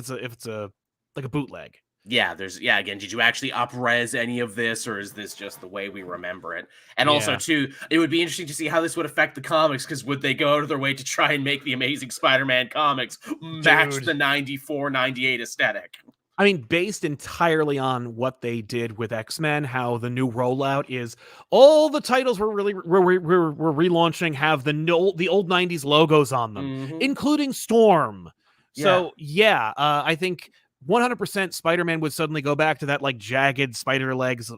like a bootleg. Yeah, again, did you actually up-res any of this, or is this just the way we remember it? And also, Yeah. too, it would be interesting to see how this would affect the comics, because would they go out of their way to try and make the Amazing Spider-Man comics match Dude. the 94, 98 aesthetic? I mean, based entirely on what they did with X-Men, how the new rollout is all the titles we're relaunching have the old 90s logos on them, including Storm. So yeah, I think 100% Spider-Man would suddenly go back to that like jagged spider legs,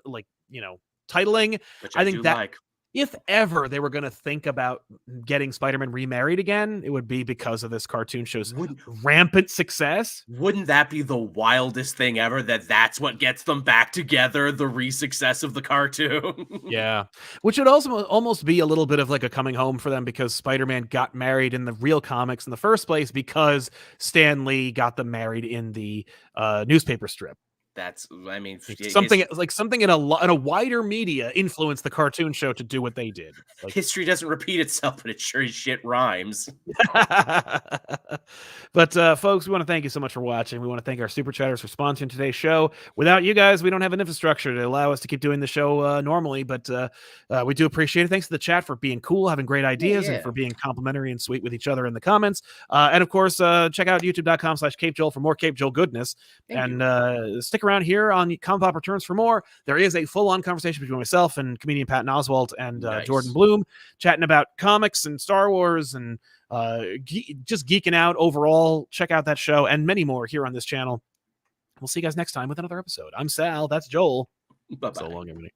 like, you know, titling. Which I think do that like. if ever they were going to think about getting Spider-Man remarried again, it would be because of this cartoon show's rampant success. Wouldn't that be the wildest thing ever, that's what gets them back together, the re-success of the cartoon? Yeah, which would also almost be a little bit of like a coming home for them, because Spider-Man got married in the real comics in the first place because Stan Lee got them married in the newspaper strip. That's, I mean, something in a wider media influenced the cartoon show to do what they did. Like, history doesn't repeat itself, but it sure as shit rhymes. But folks, we want to thank you so much for watching. We want to thank our super chatters for sponsoring today's show. Without you guys, we don't have an infrastructure to allow us to keep doing the show normally, but we do appreciate it. Thanks to the chat for being cool, having great ideas, and for being complimentary and sweet with each other in the comments. And of course, check out youtube.com/CapeJoel for more Cape Joel goodness. Stick around here on ComicPop Returns for more. There is a full-on conversation between myself and comedian Patton Oswalt and Jordan Bloom, chatting about comics and Star Wars and just geeking out overall. Check out that show and many more here on this channel. We'll see you guys next time with another episode. I'm Sal. That's Joel. Bye-bye. So long, everybody.